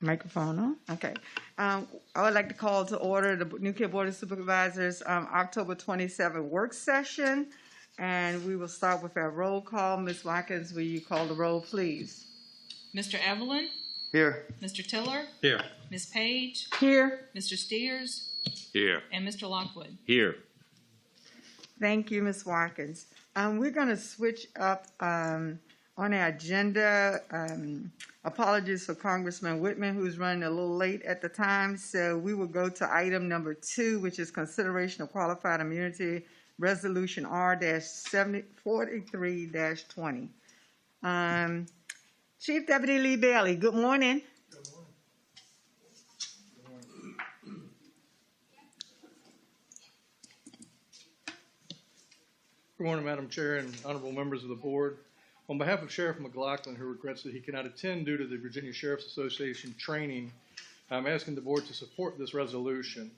Microphone on. Okay. I would like to call to order the Newcastle Board of Supervisors October 27 work session, and we will start with our roll call. Ms. Watkins, will you call the roll, please? Mr. Evelyn? Here. Mr. Tiller? Here. Ms. Page? Here. Mr. Steers? Here. And Mr. Lockwood? Here. Thank you, Ms. Watkins. We're going to switch up on our agenda. Apologies for Congressman Whitman, who's running a little late at the time. So we will go to item number 2, which is consideration of qualified immunity, Resolution R-43-20. Chief Deputy Lee Bailey, good morning. Good morning. Good morning, Madam Chair and honorable members of the board. On behalf of Sheriff McLaughlin, who regrets that he cannot attend due to the Virginia Sheriff's Association training, I'm asking the board to support this resolution.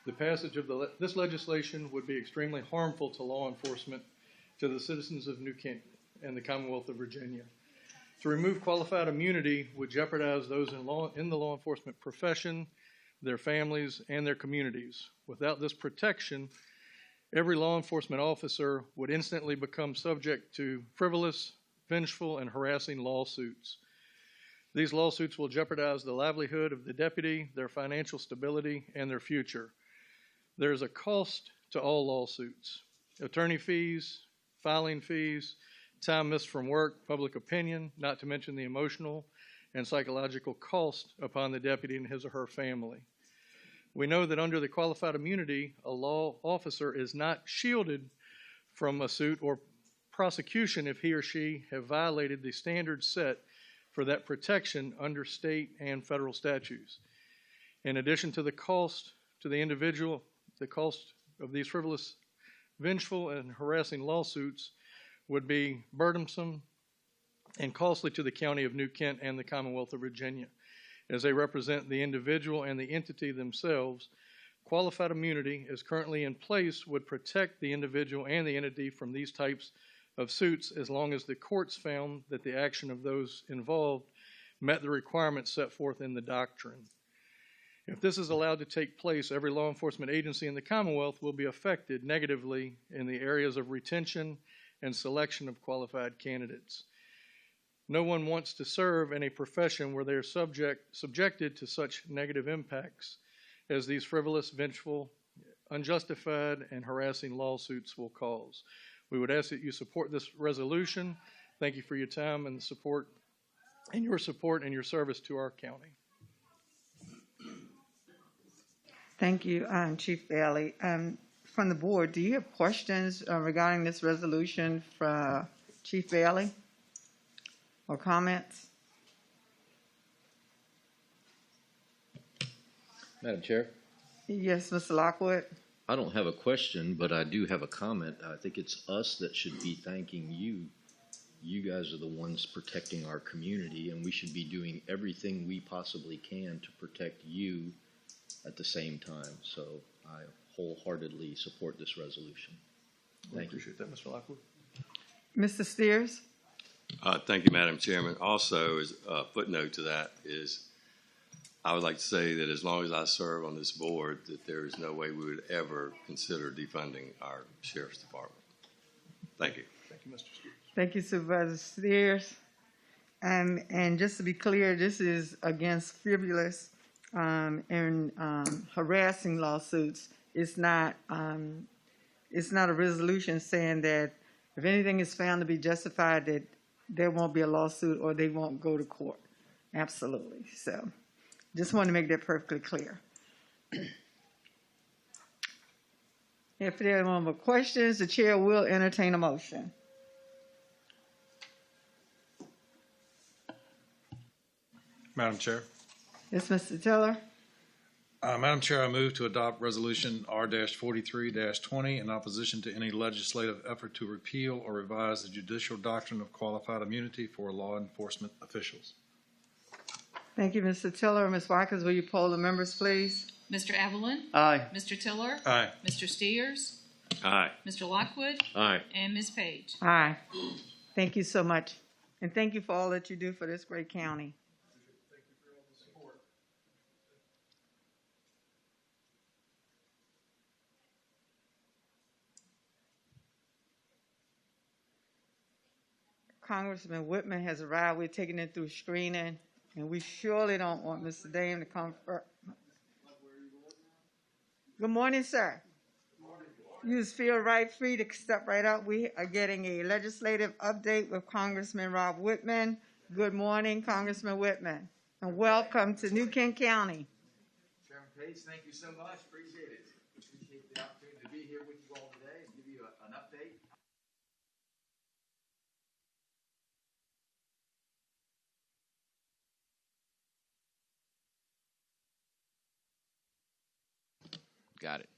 The passage of this legislation would be extremely harmful to law enforcement, to the citizens of New Kent and the Commonwealth of Virginia. To remove qualified immunity would jeopardize those in the law enforcement profession, their families, and their communities. Without this protection, every law enforcement officer would instantly become subject to frivolous, vengeful, and harassing lawsuits. These lawsuits will jeopardize the livelihood of the deputy, their financial stability, and their future. There is a cost to all lawsuits: attorney fees, filing fees, time missed from work, public opinion, not to mention the emotional and psychological cost upon the deputy and his or her family. We know that under the qualified immunity, a law officer is not shielded from a suit or prosecution if he or she have violated the standards set for that protection under state and federal statutes. In addition to the cost to the individual, the cost of these frivolous, vengeful, and harassing lawsuits would be burdensome and costly to the County of New Kent and the Commonwealth of Virginia. As they represent the individual and the entity themselves, qualified immunity as currently in place would protect the individual and the entity from these types of suits as long as the courts found that the action of those involved met the requirements set forth in the doctrine. If this is allowed to take place, every law enforcement agency in the Commonwealth will be affected negatively in the areas of retention and selection of qualified candidates. No one wants to serve in a profession where they are subjected to such negative impacts as these frivolous, vengeful, unjustified, and harassing lawsuits will cause. We would ask that you support this resolution. Thank you for your time and support and your service to our county. Thank you, Chief Bailey. From the board, do you have questions regarding this resolution for Chief Bailey or comments? Madam Chair? Yes, Mr. Lockwood. I don't have a question, but I do have a comment. I think it's us that should be thanking you. You guys are the ones protecting our community, and we should be doing everything we possibly can to protect you at the same time. So I wholeheartedly support this resolution. Thank you. Appreciate that, Mr. Lockwood. Mr. Steers. Thank you, Madam Chairman. Also, as a footnote to that is, I would like to say that as long as I serve on this board, that there is no way we would ever consider defunding our Sheriff's Department. Thank you. Thank you, Mr. Steers. Thank you, Supervisor Steers. And just to be clear, this is against frivolous and harassing lawsuits. It's not a resolution saying that if anything is found to be justified, that there won't be a lawsuit or they won't go to court. Absolutely. So just want to make that perfectly clear. If there are no more questions, the chair will entertain a motion. Madam Chair. Yes, Mr. Tiller. Madam Chair, I move to adopt Resolution R-43-20 in opposition to any legislative effort to repeal or revise the judicial doctrine of qualified immunity for law enforcement officials. Thank you, Mr. Tiller. Ms. Watkins, will you poll the members, please? Mr. Evelyn? Aye. Mr. Tiller? Aye. Mr. Steers? Aye. Mr. Lockwood? Aye. And Ms. Page? Aye. Thank you so much. And thank you for all that you do for this great county. Thank you for all the support. Congressman Whitman has arrived. We're taking it through screening, and we surely don't want Mr. Dame to come first. Good morning, sir. You just feel right free to step right up. We are getting a legislative update with Congressman Rob Whitman. Good morning, Congressman Whitman, and welcome to New Kent County. Chairman Page, thank you so much. Appreciate it. Appreciate the opportunity to be here with you all today and give you an update. Got it.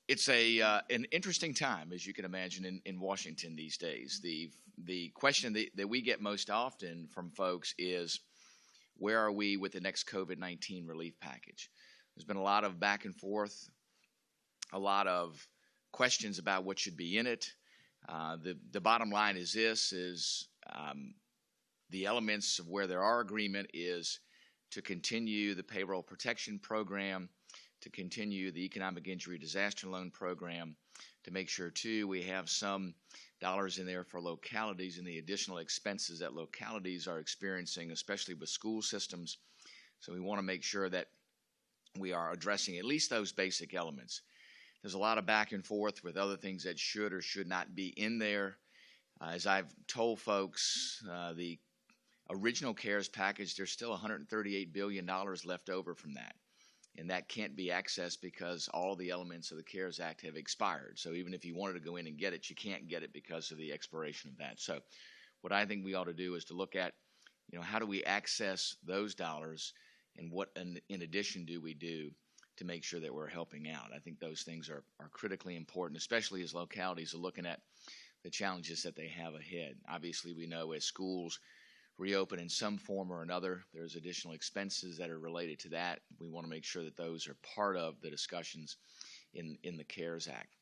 It's an interesting time, as you can imagine, in Washington these days. The question that we get most often from folks is, where are we with the next COVID-19 relief package? There's been a lot of back and forth, a lot of questions about what should be in it. The bottom line is this, the elements of where there are agreement is to continue the payroll protection program, to continue the economic injury disaster loan program, to make sure, too, we have some dollars in there for localities and the additional expenses that localities are experiencing, especially with school systems. So we want to make sure that we are addressing at least those basic elements. There's a lot of back and forth with other things that should or should not be in there. As I've told folks, the original CARES package, there's still $138 billion left over from that. And that can't be accessed because all the elements of the CARES Act have expired. So even if you wanted to go in and get it, you can't get it because of the expiration of that. So what I think we ought to do is to look at, how do we access those dollars, and what in addition do we do to make sure that we're helping out. I think those things are critically important, especially as localities are looking at the challenges that they have ahead. Obviously, we know as schools reopen in some form or another, there's additional expenses that are related to that. We want to make sure that those are part of the discussions in the CARES Act.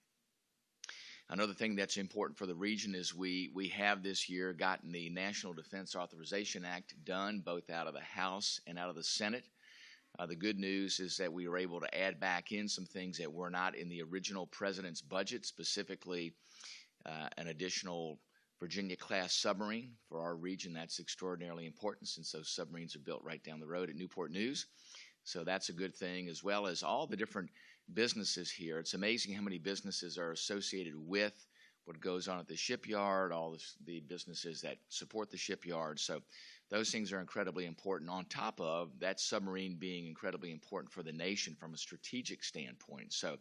Another thing that's important for the region is we have this year gotten the National Defense Authorization Act done, both out of the House and out of the Senate. The good news is that we were able to add back in some things that were not in the original president's budget, specifically an additional Virginia-class submarine for our region. That's extraordinarily important since those submarines are built right down the road at Newport News. So that's a good thing, as well as all the different businesses here. It's amazing how many businesses are associated with what goes on at the shipyard, all the businesses that support the shipyard. So those things are incredibly important, on top of that submarine being incredibly important for the nation from a strategic standpoint. So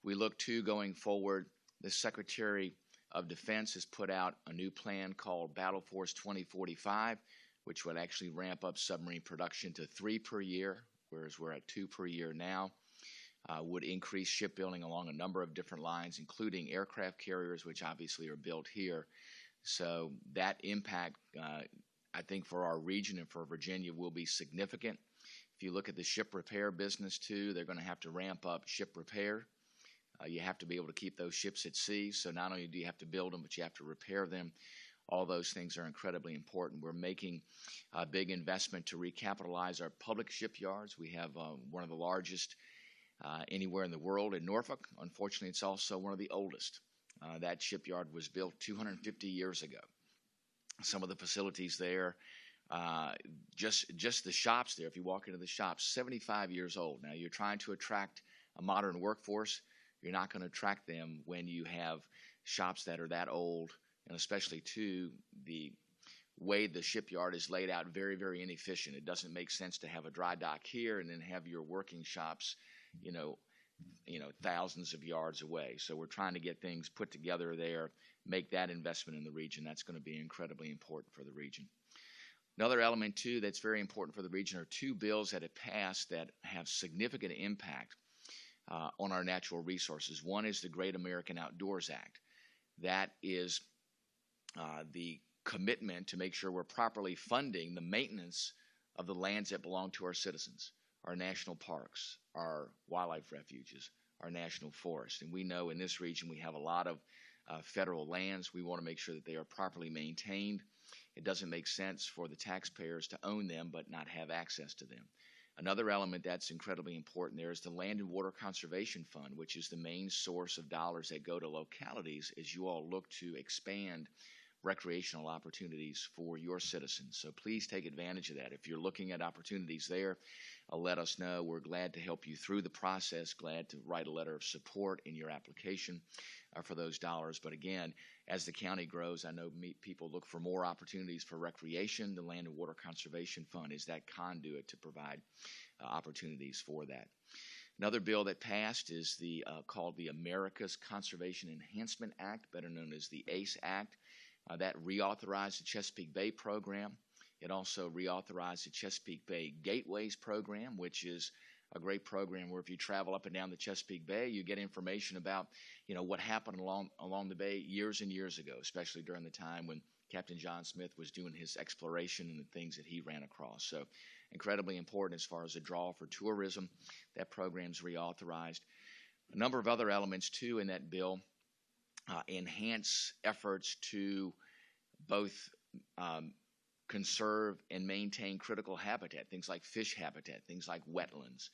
we look to, going forward, the Secretary of Defense has put out a new plan called Battle Force 2045, which would actually ramp up submarine production to 3 per year, whereas we're at 2 per year now. Would increase shipbuilding along a number of different lines, including aircraft carriers, which obviously are built here. So that impact, I think, for our region and for Virginia will be significant. If you look at the ship repair business, too, they're going to have to ramp up ship repair. You have to be able to keep those ships at sea. So not only do you have to build them, but you have to repair them. All those things are incredibly important. We're making a big investment to recapitalize our public shipyards. We have one of the largest anywhere in the world in Norfolk. Unfortunately, it's also one of the oldest. That shipyard was built 250 years ago. Some of the facilities there, just the shops there, if you walk into the shops, 75 years old. Now, you're trying to attract a modern workforce. You're not going to attract them when you have shops that are that old, and especially, too, the way the shipyard is laid out, very, very inefficient. It doesn't make sense to have a dry dock here and then have your working shops, thousands of yards away. So we're trying to get things put together there, make that investment in the region. That's going to be incredibly important for the region. Another element, too, that's very important for the region are 2 bills that have passed that have significant impact on our natural resources. One is the Great American Outdoors Act. That is the commitment to make sure we're properly funding the maintenance of the lands that belong to our citizens, our national parks, our wildlife refuges, our national forests. And we know in this region we have a lot of federal lands. We want to make sure that they are properly maintained. It doesn't make sense for the taxpayers to own them but not have access to them. Another element that's incredibly important there is the Land and Water Conservation Fund, which is the main source of dollars that go to localities as you all look to expand recreational opportunities for your citizens. So please take advantage of that. If you're looking at opportunities there, let us know. We're glad to help you through the process, glad to write a letter of support in your application for those dollars. But again, as the county grows, I know people look for more opportunities for recreation. The Land and Water Conservation Fund is that conduit to provide opportunities for that. Another bill that passed is called the America's Conservation Enhancement Act, better known as the ACE Act. That reauthorized the Chesapeake Bay program. It also reauthorized the Chesapeake Bay Gateways program, which is a great program where if you travel up and down the Chesapeake Bay, you get information about, what happened along the bay years and years ago, especially during the time when Captain John Smith was doing his exploration and the things that he ran across. So incredibly important as far as a draw for tourism. That program's reauthorized. A number of other elements, too, in that bill enhance efforts to both conserve and maintain critical habitat, things like fish habitat, things like wetlands.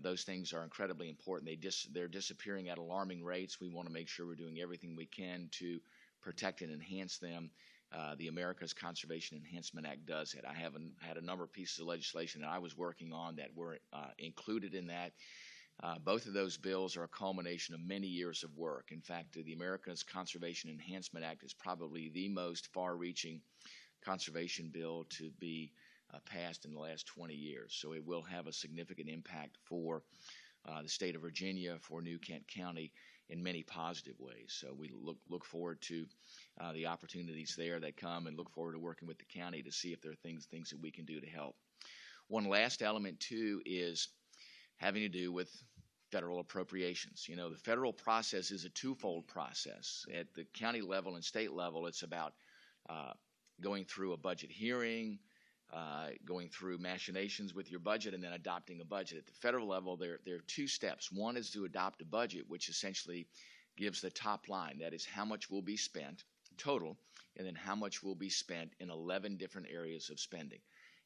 Those things are incredibly important. They're disappearing at alarming rates. We want to make sure we're doing everything we can to protect and enhance them. The America's Conservation Enhancement Act does it. I have had a number of pieces of legislation that I was working on that were included in that. Both of those bills are a culmination of many years of work. In fact, the America's Conservation Enhancement Act is probably the most far-reaching conservation bill to be passed in the last 20 years. So it will have a significant impact for the state of Virginia, for New Kent County in many positive ways. So we look forward to the opportunities there that come, and look forward to working with the county to see if there are things that we can do to help. One last element, too, is having to do with federal appropriations. The federal process is a twofold process. At the county level and state level, it's about going through a budget hearing, going through machinations with your budget, and then adopting a budget. At the federal level, there are two steps. One is to adopt a budget, which essentially gives the top line. That is how much will be spent total, and then how much will be spent in 11 different areas of spending.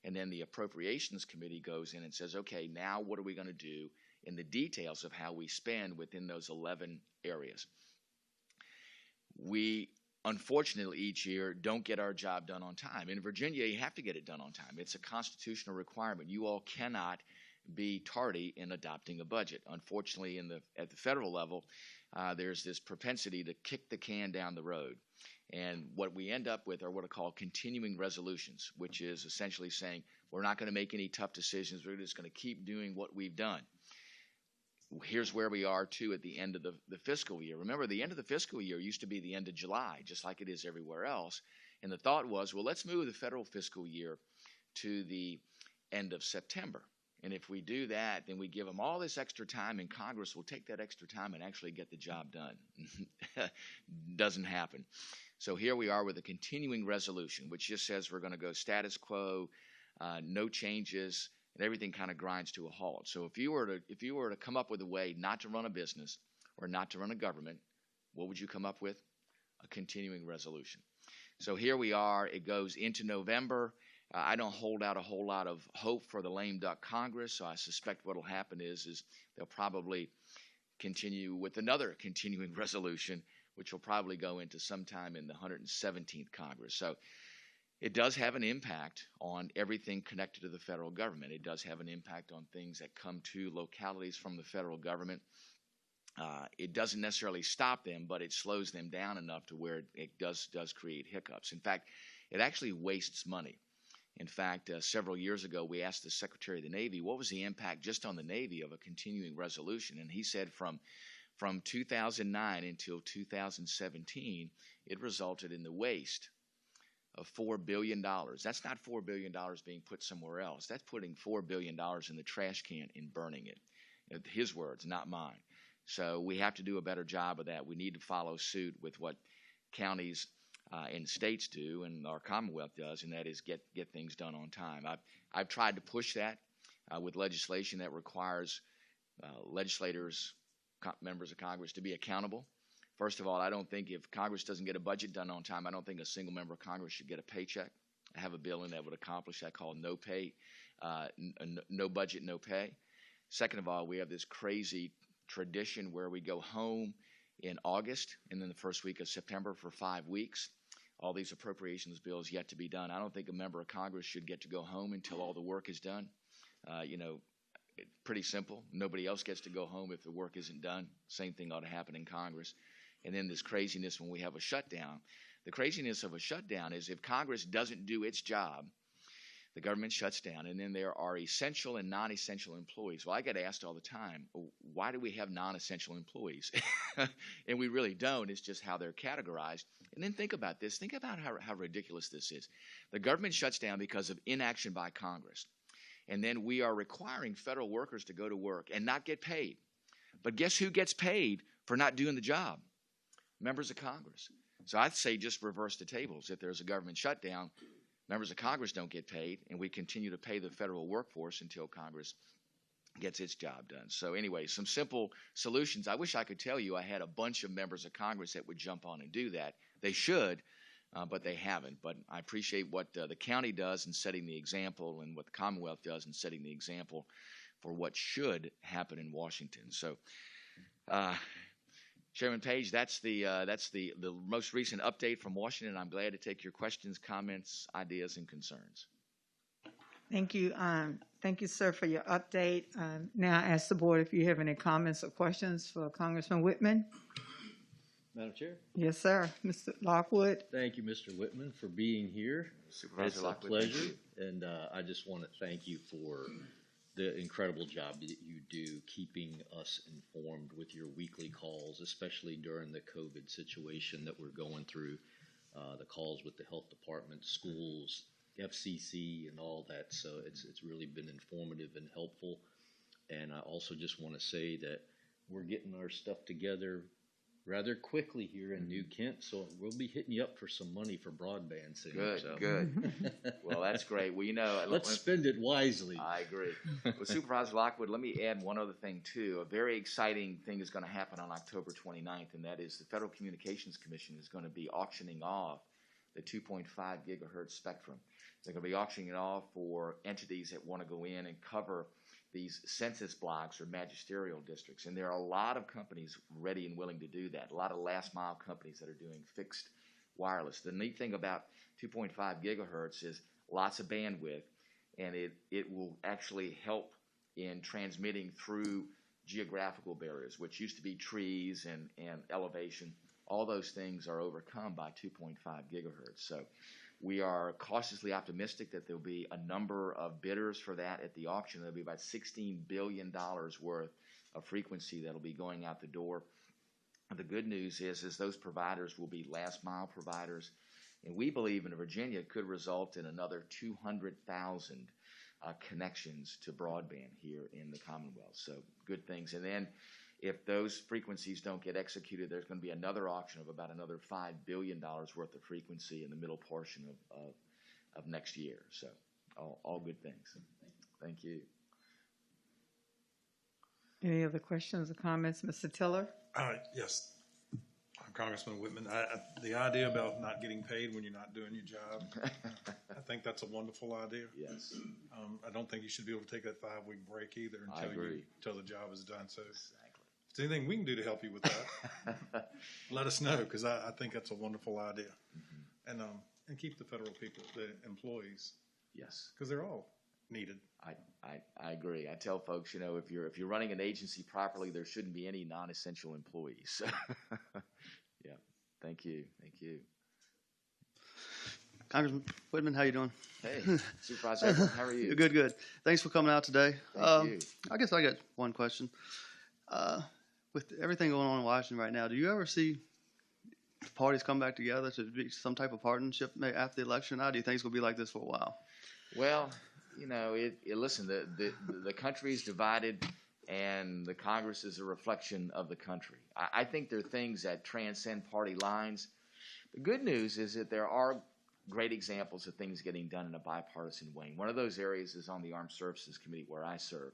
And then the Appropriations Committee goes in and says, okay, now what are we going to do in the details of how we spend within those 11 areas? We, unfortunately, each year don't get our job done on time. In Virginia, you have to get it done on time. It's a constitutional requirement. You all cannot be tardy in adopting a budget. Unfortunately, at the federal level, there's this propensity to kick the can down the road. And what we end up with are what are called continuing resolutions, which is essentially saying we're not going to make any tough decisions. We're just going to keep doing what we've done. Here's where we are, too, at the end of the fiscal year. Remember, the end of the fiscal year used to be the end of July, just like it is everywhere else. And the thought was, well, let's move the federal fiscal year to the end of September. And if we do that, then we give them all this extra time, and Congress will take that extra time and actually get the job done. Doesn't happen. So here we are with a continuing resolution, which just says we're going to go status quo, no changes, and everything kind of grinds to a halt. So if you were to come up with a way not to run a business or not to run a government, what would you come up with? A continuing resolution. So here we are. It goes into November. I don't hold out a whole lot of hope for the lame duck Congress, so I suspect what will happen is they'll probably continue with another continuing resolution, which will probably go into sometime in the 117th Congress. So it does have an impact on everything connected to the federal government. It does have an impact on things that come to localities from the federal government. It doesn't necessarily stop them, but it slows them down enough to where it does create hiccups. In fact, it actually wastes money. In fact, several years ago, we asked the Secretary of the Navy, what was the impact just on the Navy of a continuing resolution? And he said from 2009 until 2017, it resulted in the waste of $4 billion. That's not $4 billion being put somewhere else. That's putting $4 billion in the trash can and burning it. His words, not mine. So we have to do a better job of that. We need to follow suit with what counties and states do and our Commonwealth does, and that is get things done on time. I've tried to push that with legislation that requires legislators, members of Congress to be accountable. First of all, I don't think if Congress doesn't get a budget done on time, I don't think a single member of Congress should get a paycheck. I have a bill in that would accomplish that called no pay no budget, no pay. Second of all, we have this crazy tradition where we go home in August and then the first week of September for 5 weeks. All these appropriations bills yet to be done. I don't think a member of Congress should get to go home until all the work is done. It's pretty simple. Nobody else gets to go home if the work isn't done. Same thing ought to happen in Congress. And then this craziness when we have a shutdown. The craziness of a shutdown is if Congress doesn't do its job, the government shuts down, and then there are essential and non-essential employees. Well, I get asked all the time, why do we have non-essential employees? And we really don't. It's just how they're categorized. And then think about this. Think about how ridiculous this is. The government shuts down because of inaction by Congress. And then we are requiring federal workers to go to work and not get paid. But guess who gets paid for not doing the job? Members of Congress. So I'd say just reverse the tables. If there's a government shutdown, members of Congress don't get paid, and we continue to pay the federal workforce until Congress gets its job done. So anyway, some simple solutions. I wish I could tell you I had a bunch of members of Congress that would jump on and do that. They should, but they haven't. But I appreciate what the county does in setting the example and what the Commonwealth does in setting the example for what should happen in Washington. So, Chairman Page, that's the most recent update from Washington. I'm glad to take your questions, comments, ideas, and concerns. Thank you. Thank you, sir, for your update. Now I ask the board if you have any comments or questions for Congressman Whitman. Madam Chair? Yes, sir. Mr. Lockwood. Thank you, Mr. Whitman, for being here. Supervisor It's a Lockwood, pleasure, and I just want to thank you for the incredible job that you do keeping us informed with your weekly calls, especially during the COVID situation that we're going through, the calls with the health department, schools, FCC, and all that. So it's really been informative and helpful. And I also just want to say that we're getting our stuff together rather quickly here in New Kent, so we'll be hitting you up for some money for broadband soon. Good, so. good. Well, that's great. Well, Let's spend it wisely. I agree. Well, Supervisor Lockwood, let me add one other thing, too. A very exciting thing is going to happen on October 29th, and that is the Federal Communications Commission is going to be auctioning off the 2.5 gigahertz spectrum. They're going to be auctioning it off for entities that want to go in and cover these census blocks or magisterial districts. And there are a lot of companies ready and willing to do that, a lot of last-mile companies that are doing fixed wireless. The neat thing about 2.5 gigahertz is lots of bandwidth, and it will actually help in transmitting through geographical barriers, which used to be trees and elevation. All those things are overcome by 2.5 gigahertz. So we are cautiously optimistic that there'll be a number of bidders for that at the auction. There'll be about $16 billion worth of frequency that'll be going out the door. The good news is those providers will be last mile providers. And we believe in Virginia it could result in another 200,000 connections to broadband here in the Commonwealth. So good things. And then if those frequencies don't get executed, there's going to be another auction of about another $5 billion worth of frequency in the middle portion of next year. So all good things. Thank you. Any other questions or comments? Mr. Tiller? Yes, Congressman Whitman. The idea about not getting paid when you're not doing your job, I think that's a wonderful idea. Yes. I don't think you should be able to take that 5-week break either until the job is done. So Exactly. if there's anything we can do to help you with that, let us know, because I think that's a wonderful idea. Mm-hmm. And keep the federal people, the employees, Yes. because they're all needed. I agree. I tell folks, if you're running an agency properly, there shouldn't be any non-essential employees. Yeah. Thank you. Congressman Whitman, how you doing? Hey, Supervisor Edwards, how are you? Good. Thanks for coming out today. Thank you. I guess I got one question. With everything going on in Washington right now, do you ever see the parties come back together to be some type of partnership after the election? Or do you think it's going to be like this for a while? Well, listen, the country is divided, and the Congress is a reflection of the country. I think there are things that transcend party lines. The good news is that there are great examples of things getting done in a bipartisan way. One of those areas is on the Armed Services Committee where I serve.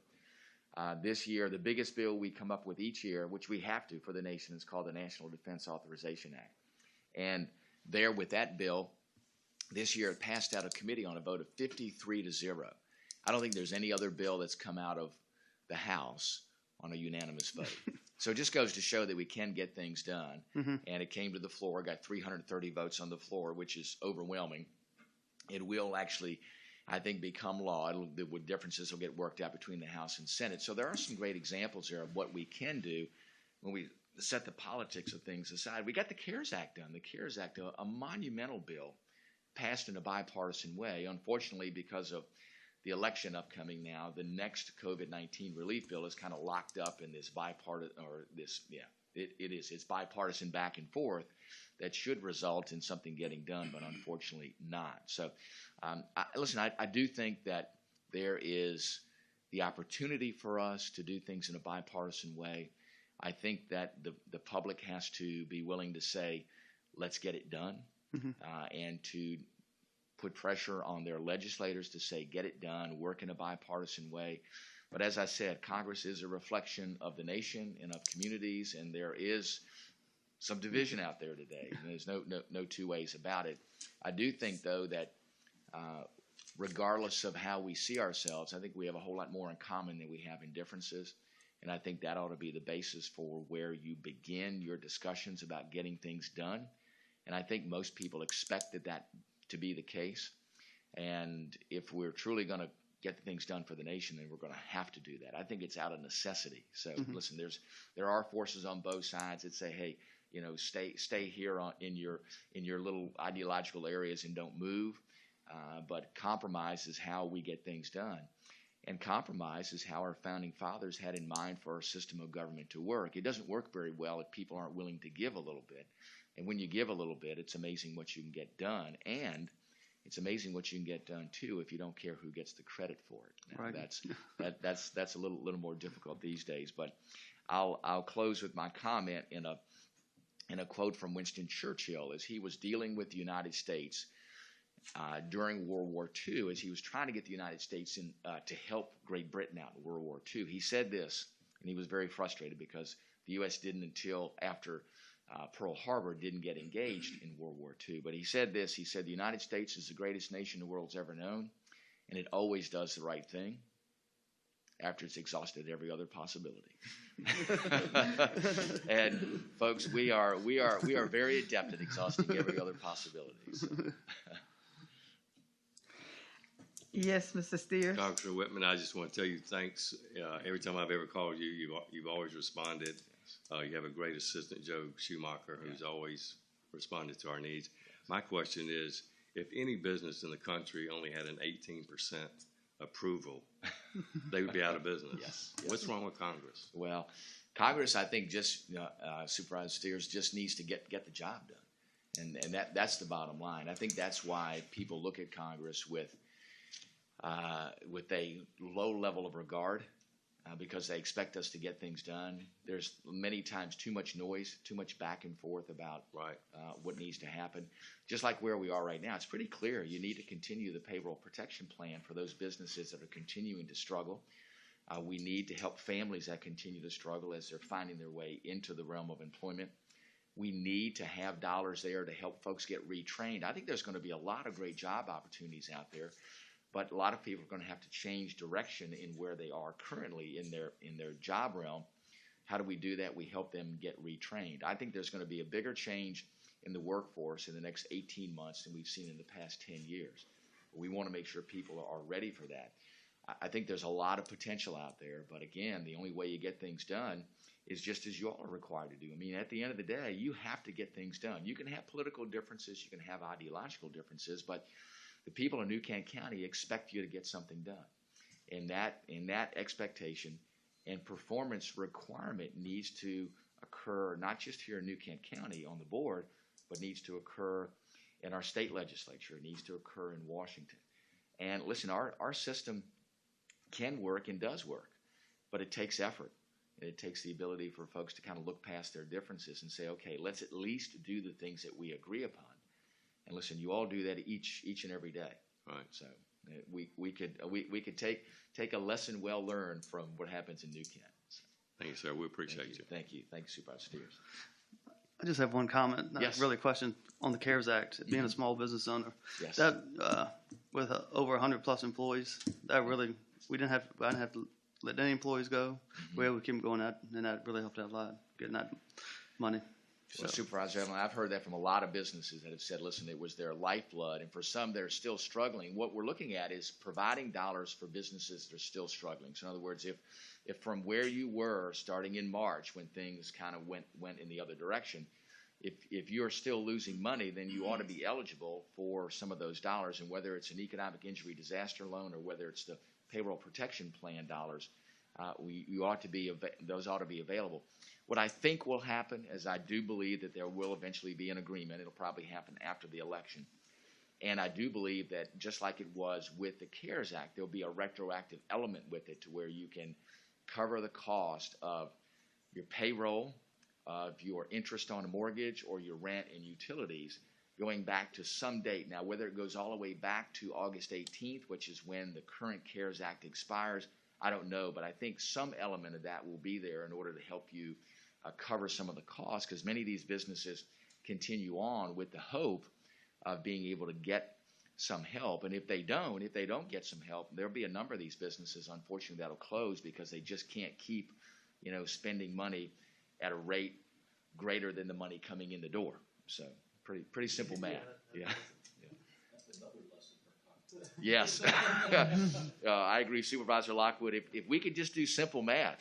This year, the biggest bill we come up with each year, which we have to for the nation, is called the National Defense Authorization Act. And there with that bill, this year it passed out of committee on a vote of 53-0. I don't think there's any other bill that's come out of the House on a unanimous vote. So it just goes to show that we can get things done. And it came to the floor, got 330 votes on the floor, which is overwhelming. It will actually, I think, become law. The differences will get worked out between the House and Senate. So there are some great examples there of what we can do when we set the politics of things aside. We got the CARES Act done. The CARES Act, a monumental bill, passed in a bipartisan way. Unfortunately, because of the election upcoming now, the next COVID-19 relief bill is kind of locked up in this bipartisan, it's bipartisan back and forth that should result in something getting done, but unfortunately not. So, I do think that there is the opportunity for us to do things in a bipartisan way. I think that the public has to be willing to say, let's get it done, and to put pressure on their legislators to say, get it done, work in a bipartisan way. But as I said, Congress is a reflection of the nation and of communities, and there is some division out there today. And there's no two ways about it. I do think, though, that regardless of how we see ourselves, I think we have a whole lot more in common than we have in differences. And I think that ought to be the basis for where you begin your discussions about getting things done. And I think most people expected that to be the case. And if we're truly going to get things done for the nation, then we're going to have to do that. I think it's out of necessity. So listen, there are forces on both sides that say, hey, stay here in your little ideological areas and don't move. But compromise is how we get things done. And compromise is how our founding fathers had in mind for our system of government to work. It doesn't work very well if people aren't willing to give a little bit. And when you give a little bit, it's amazing what you can get done. And it's amazing what you can get done too if you don't care who gets the credit for it. Now, Right. that's a little more difficult these days. But I'll close with my comment in a quote from Winston Churchill as he was dealing with the United States during World War II, as he was trying to get the United States to help Great Britain out in World War II. He said this, and he was very frustrated because the U.S. didn't until after Pearl Harbor didn't get engaged in World War II. But he said this, he said, the United States is the greatest nation the world's ever known, and it always does the right thing after it's exhausted every other possibility. And folks, we are very adept at exhausting every other possibility. So. Yes, Mr. Steers. Congressman Whitman, I just want to tell you thanks. Every time I've ever called you, you've always responded. You have a great assistant, Joe Schumacher, who's always responded to our needs. My question is, if any business in the country only had an 18% approval, they would be out of business. Yes. What's wrong with Congress? Well, Congress, I think, just Supervisor Steers just needs to get the job done, and that's the bottom line. I think that's why people look at Congress with a low level of regard. Because they expect us to get things done. There's many times too much noise, too much back and forth about what needs to happen. Just like where we are right now, it's pretty clear you need to continue the payroll protection plan for those businesses that are continuing to struggle. We need to help families that continue to struggle as they're finding their way into the realm of employment. We need to have dollars there to help folks get retrained. I think there's going to be a lot of great job opportunities out there. But a lot of people are going to have to change direction in where they are currently in their job realm. How do we do that? We help them get retrained. I think there's going to be a bigger change in the workforce in the next 18 months than we've seen in the past 10 years. We want to make sure people are ready for that. I think there's a lot of potential out there, but again, the only way you get things done is just as you all are required to do. I mean, at the end of the day, you have to get things done. You can have political differences, you can have ideological differences, but the people in New Kent County expect you to get something done. And that expectation and performance requirement needs to occur not just here in New Kent County on the board, but needs to occur in our state legislature. It needs to occur in Washington. And listen, our system can work and does work, but it takes effort. And it takes the ability for folks to kind of look past their differences and say, okay, let's at least do the things that we agree upon. And listen, you all do that each and every day. Right. So we could take a lesson well learned from what happens in New Kent. So, Thank you, sir. We appreciate you. Thank you. Thank you, Supervisor Steers. I just have one comment, not Yes. really a question, on the CARES Act, being a small business owner. Yes. That, with over 100+ employees, that really, I didn't have to let any employees go. We were able to keep them going out, and that really helped out a lot, getting that money. Well, Supervisor Evelyn, I've heard that from a lot of businesses that have said, listen, it was their lifeblood, and for some that are still struggling, what we're looking at is providing dollars for businesses that are still struggling. So in other words, if from where you were starting in March when things kind of went in the other direction, if you're still losing money, then you ought to be eligible for some of those dollars, and whether it's an economic injury disaster loan or whether it's the payroll protection plan dollars, those ought to be available. What I think will happen is I do believe that there will eventually be an agreement. It'll probably happen after the election. And I do believe that just like it was with the CARES Act, there'll be a retroactive element with it to where you can cover the cost of your payroll, of your interest on a mortgage, or your rent and utilities going back to some date. Now, whether it goes all the way back to August 18th, which is when the current CARES Act expires, I don't know, but I think some element of that will be there in order to help you cover some of the costs, because many of these businesses continue on with the hope of being able to get some help. And if they don't get some help, there'll be a number of these businesses, unfortunately, that'll close because they just can't keep, spending money at a rate greater than the money coming in the door. So pretty simple math. Yeah. Yes. I agree, Supervisor Lockwood. If we could just do simple math,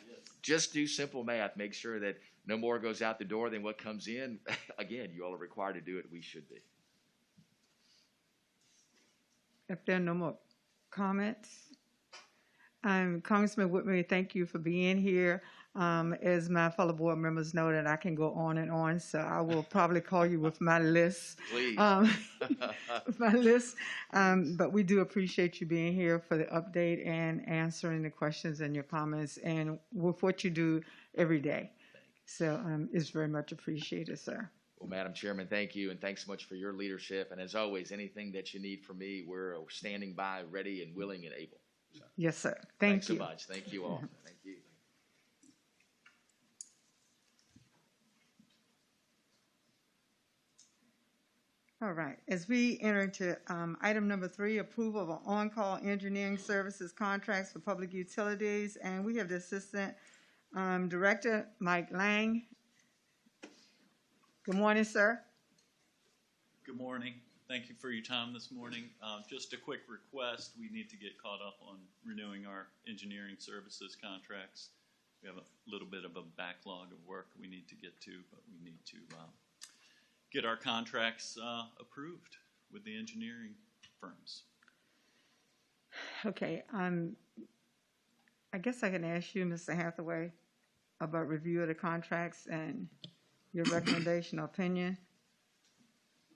make sure that no more goes out the door than what comes in. Again, you all are required to do it. We should be. If there are no more comments, Congressman Whitman, thank you for being here. As my fellow board members know, that I can go on and on, so I will probably call you with my list. Please. My list. But we do appreciate you being here for the update and answering the questions and your comments, and with what you do every day. So it's very much appreciated, sir. Well, Madam Chairman, thank you, and thanks so much for your leadership. And as always, anything that you need from me, we're standing by, ready and willing and able. So, Yes, sir. thanks you. so much. Thank you all. Thank you. All right. As we enter into item number 3, approval of on-call engineering services contracts for public utilities, and we have the Assistant Director, Mike Lang. Good morning, sir. Good morning. Thank you for your time this morning. Just a quick request. We need to get caught up on renewing our engineering services contracts. We have a little bit of a backlog of work we need to get to, but we need to get our contracts approved with the engineering firms. Okay. I guess I can ask you, Mr. Hathaway, about review of the contracts and your recommendation or opinion.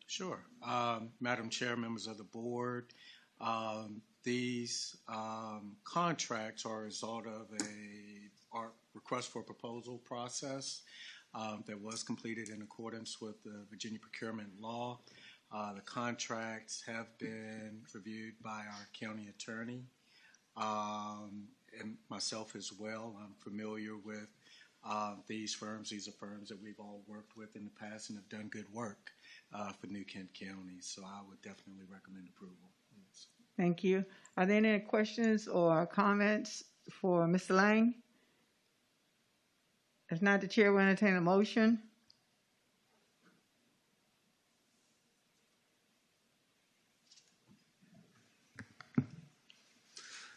Sure. Madam Chair, members of the board, these contracts are a result of our request for proposal process that was completed in accordance with the Virginia procurement law. The contracts have been reviewed by our county attorney and myself as well. I'm familiar with these firms. These are firms that we've all worked with in the past and have done good work for New Kent County. So I would definitely recommend approval. Yes. Thank you. Are there any questions or comments for Mr. Lang? If not, the chair will entertain a motion.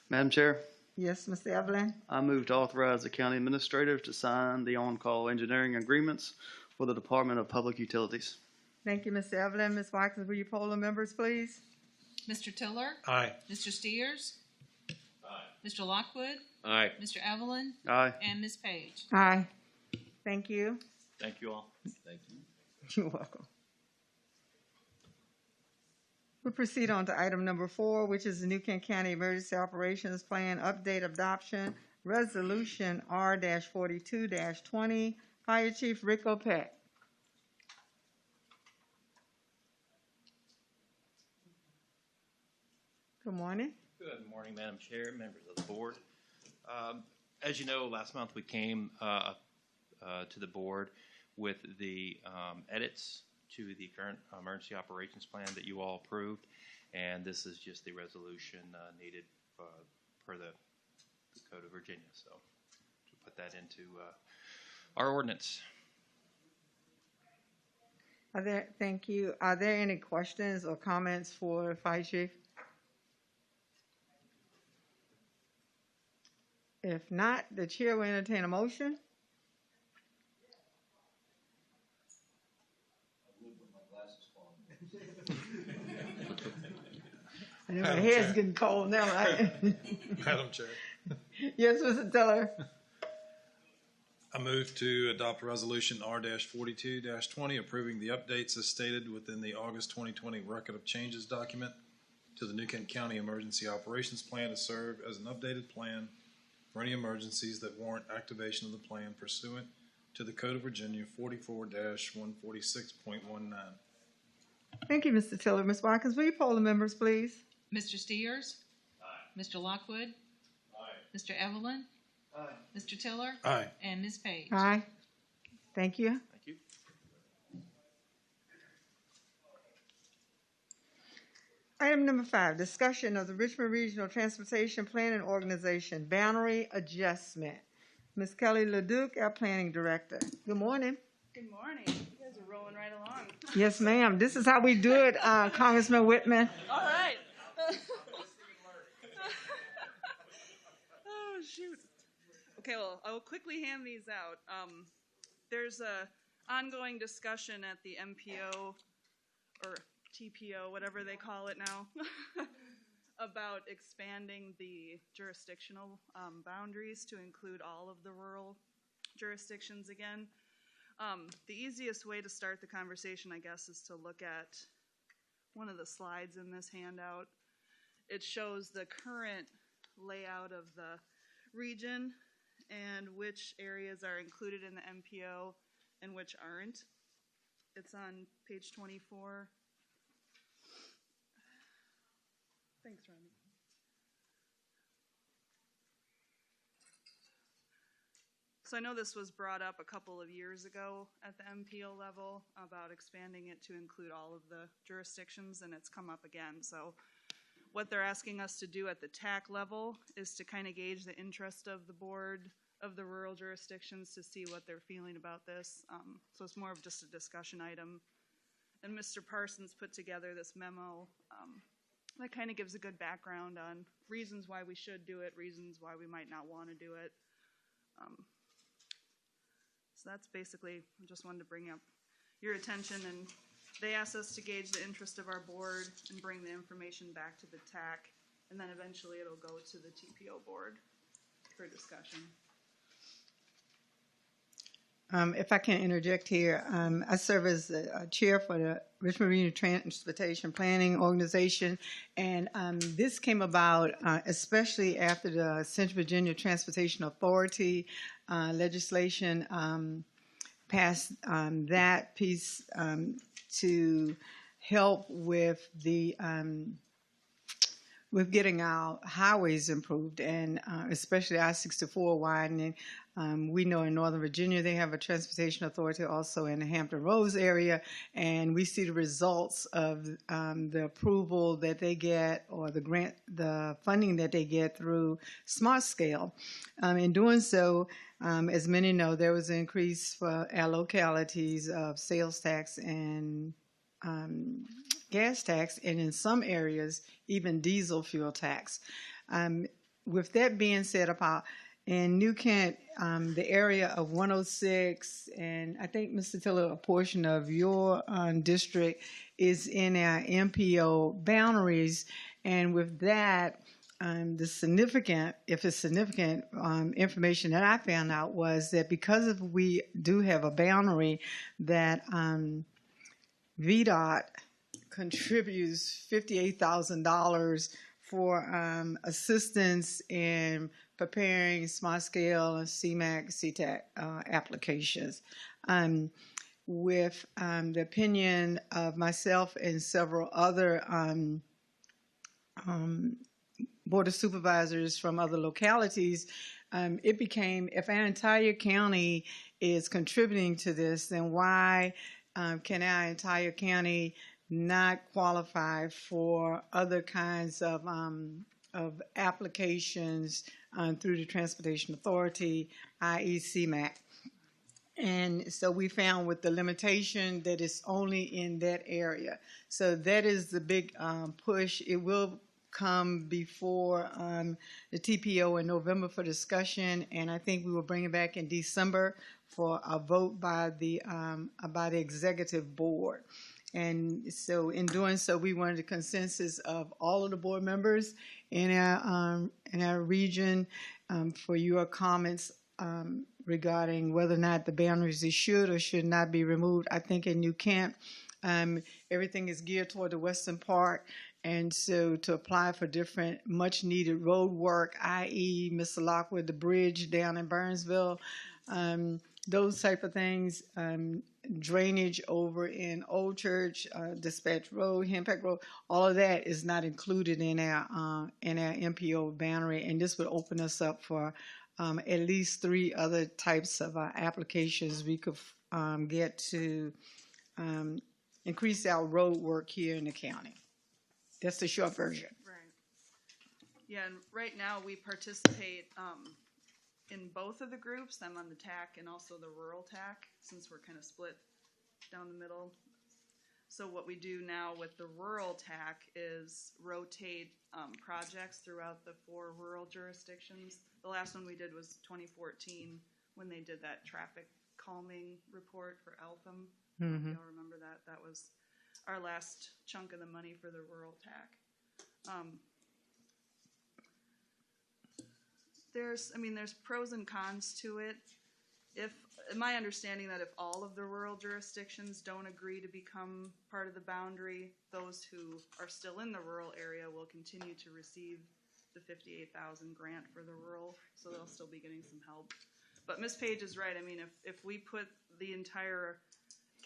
Madam Chair, Yes, Mr. Evelyn? I move to authorize the county administrator to sign the on-call engineering agreements for the Department of Public Utilities. Thank you, Mr. Evelyn. Ms. Watkins, will you poll the members, please? Mr. Tiller? Aye. Mr. Steers? Aye. Mr. Lockwood? Aye. Mr. Evelyn? Aye. And Ms. Page? Aye. Thank you. Thank you all. Thank you. You're welcome. We'll proceed on to item number 4, which is the New Kent County Emergency Operations Plan Update Adoption Resolution R-42-20. Fire Chief Rick Opek. Good morning. Good morning, Madam Chair, members of the board. As you know, last month we came to the board with the edits to the current emergency operations plan that you all approved. And this is just the resolution needed per the Code of Virginia. So to put that into our ordinance. Thank you. Are there any questions or comments for Fire Chief? If not, the chair will entertain a motion. I know my Madam head's Chair. getting cold now, right? Madam Chair, Yes, Mr. Tiller. I move to adopt Resolution R-42-20, approving the updates as stated within the August 2020 Record of Changes document to the New Kent County Emergency Operations Plan to serve as an updated plan for any emergencies that warrant activation of the plan pursuant to the Code of Virginia 44-146.19. Thank you, Mr. Tiller. Ms. Watkins, will you poll the members, please? Mr. Steers? Aye. Mr. Lockwood? Aye. Mr. Evelyn? Aye. Mr. Tiller? Aye. And Ms. Page? Aye. Thank you. Thank you. Item number 5, discussion of the Richmond Regional Transportation Planning Organization Bannery Adjustment. Ms. Kelly LeDuc, our Planning Director. Good morning. Good morning. You guys are rolling right along. Yes, ma'am. This is how we do it, Congressman Whitman. All right. Oh, shoot. Okay, well, I will quickly hand these out. There's a ongoing discussion at the MPO or TPO, whatever they call it now, about expanding the jurisdictional boundaries to include all of the rural jurisdictions again. The easiest way to start the conversation, I guess, is to look at one of the slides in this handout. It shows the current layout of the region and which areas are included in the MPO and which aren't. It's on page 24. Thanks, Ronnie. So I know this was brought up a couple of years ago at the MPO level about expanding it to include all of the jurisdictions, and it's come up again. So what they're asking us to do at the TAC level is to kind of gauge the interest of the board of the rural jurisdictions to see what they're feeling about this. So it's more of just a discussion item. And Mr. Parsons put together this memo that kind of gives a good background on reasons why we should do it, reasons why we might not want to do it. So that's basically, I just wanted to bring up your attention, and they asked us to gauge the interest of our board and bring the information back to the TAC, and then eventually it'll go to the TPO board for discussion. If I can interject here, I serve as the chair for the Richmond Regional Transportation Planning Organization, and this came about especially after the Central Virginia Transportation Authority legislation passed that piece to help with the with getting our highways improved, and especially I-64 widening. We know in Northern Virginia they have a transportation authority also in the Hampton Roads area, and we see the results of the approval that they get or the grant, the funding that they get through Smart Scale. In doing so, as many know, there was an increase for our localities of sales tax and gas tax, and in some areas, even diesel fuel tax. With that being said, about in New Kent, the area of 106, and I think, Mr. Tiller, a portion of your district is in our MPO boundaries, and with that, the significant, if it's significant, information that I found out was that because of we do have a boundary that VDOT contributes $58,000 for assistance in preparing small scale and CMAQ, CTAC applications. With the opinion of myself and several other Board of Supervisors from other localities, it became, if our entire county is contributing to this, then why can our entire county not qualify for other kinds of applications through the Transportation Authority, i.e. CMAQ? And so we found with the limitation that it's only in that area. So that is the big push. It will come before the TPO in November for discussion, and I think we will bring it back in December for a vote by the executive board. And so in doing so, we wanted a consensus of all of the board members in our region for your comments regarding whether or not the boundaries should or should not be removed. I think in New Kent, everything is geared toward the western part. And so to apply for different much needed road work, i.e. Mr. Lockwood, the bridge down in Burnsville, those type of things, drainage over in Old Church, Dispatch Road, Henpeck Road, all of that is not included in our MPO boundary. And this would open us up for at least 3 other types of applications we could get to increase our road work here in the county. That's the short version. Right. Yeah, and right now we participate in both of the groups. I'm on the TAC and also the rural TAC, since we're kind of split down the middle. So what we do now with the rural TAC is rotate projects throughout the 4 rural jurisdictions. The last one we did was 2014 when they did that traffic calming report for Eltham. Mm-hmm. Y'all remember that? That was our last chunk of the money for the rural TAC. There's pros and cons to it. My understanding that if all of the rural jurisdictions don't agree to become part of the boundary, those who are still in the rural area will continue to receive the $58,000 grant for the rural, so they'll still be getting some help. But Ms. Page is right. I mean, if we put the entire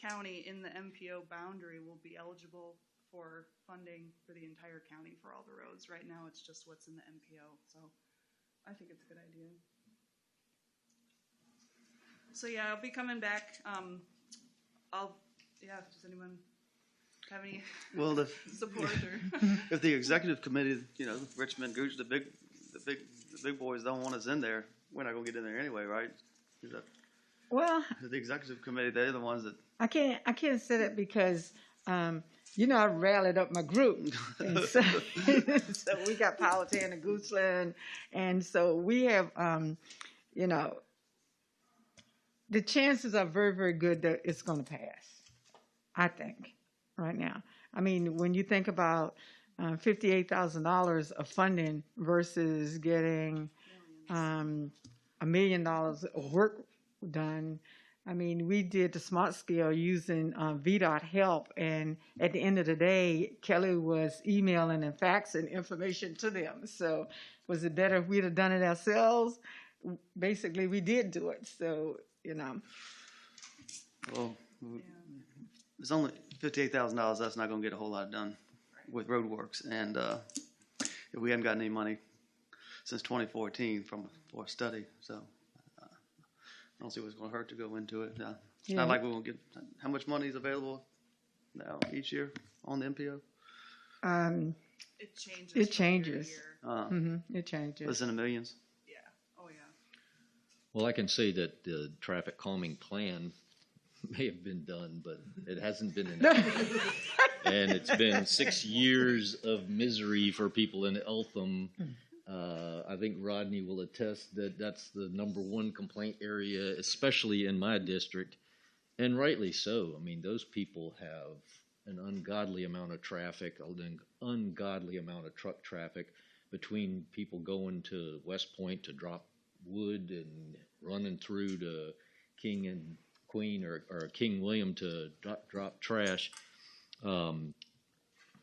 county in the MPO boundary, we'll be eligible for funding for the entire county for all the roads. Right now, it's just what's in the MPO, so I think it's a good idea. So yeah, I'll be coming back. Does anyone have any support or? If the executive committee, Richmond, Gooch, the big boys don't want us in there, we're not gonna get in there anyway, right? Well, The executive committee, they're the ones that. I can't say that because I rallied up my group, and so, so we got Powhatan and Goochland, and so we have the chances are very, very good that it's going to pass, I think, right now. I mean, when you think about $58,000 of funding versus getting $1 million of work done, I mean, we did the smart scale using VDOT help, and at the end of the day, Kelly was emailing and faxing information to them. So was it better if we'd have done it ourselves? Basically, we did do it, so, Well, it's only $58,000. That's not going to get a whole lot done with roadworks, and if we haven't gotten any money since 2014 for a study, so I don't see what's going to hurt to go into it. It's not like we're going to get how much money is available now each year on the MPO. It changes. It changes. From year to year. It changes. It's in the millions. Yeah. Oh yeah. Well, I can say that the traffic calming plan may have been done, but it hasn't been enough. And it's been 6 years of misery for people in Eltham. I think Rodney will attest that that's the #1 complaint area, especially in my district, and rightly so. I mean, those people have an ungodly amount of traffic, an ungodly amount of truck traffic between people going to West Point to drop wood and running through to King and Queen or King William to drop trash.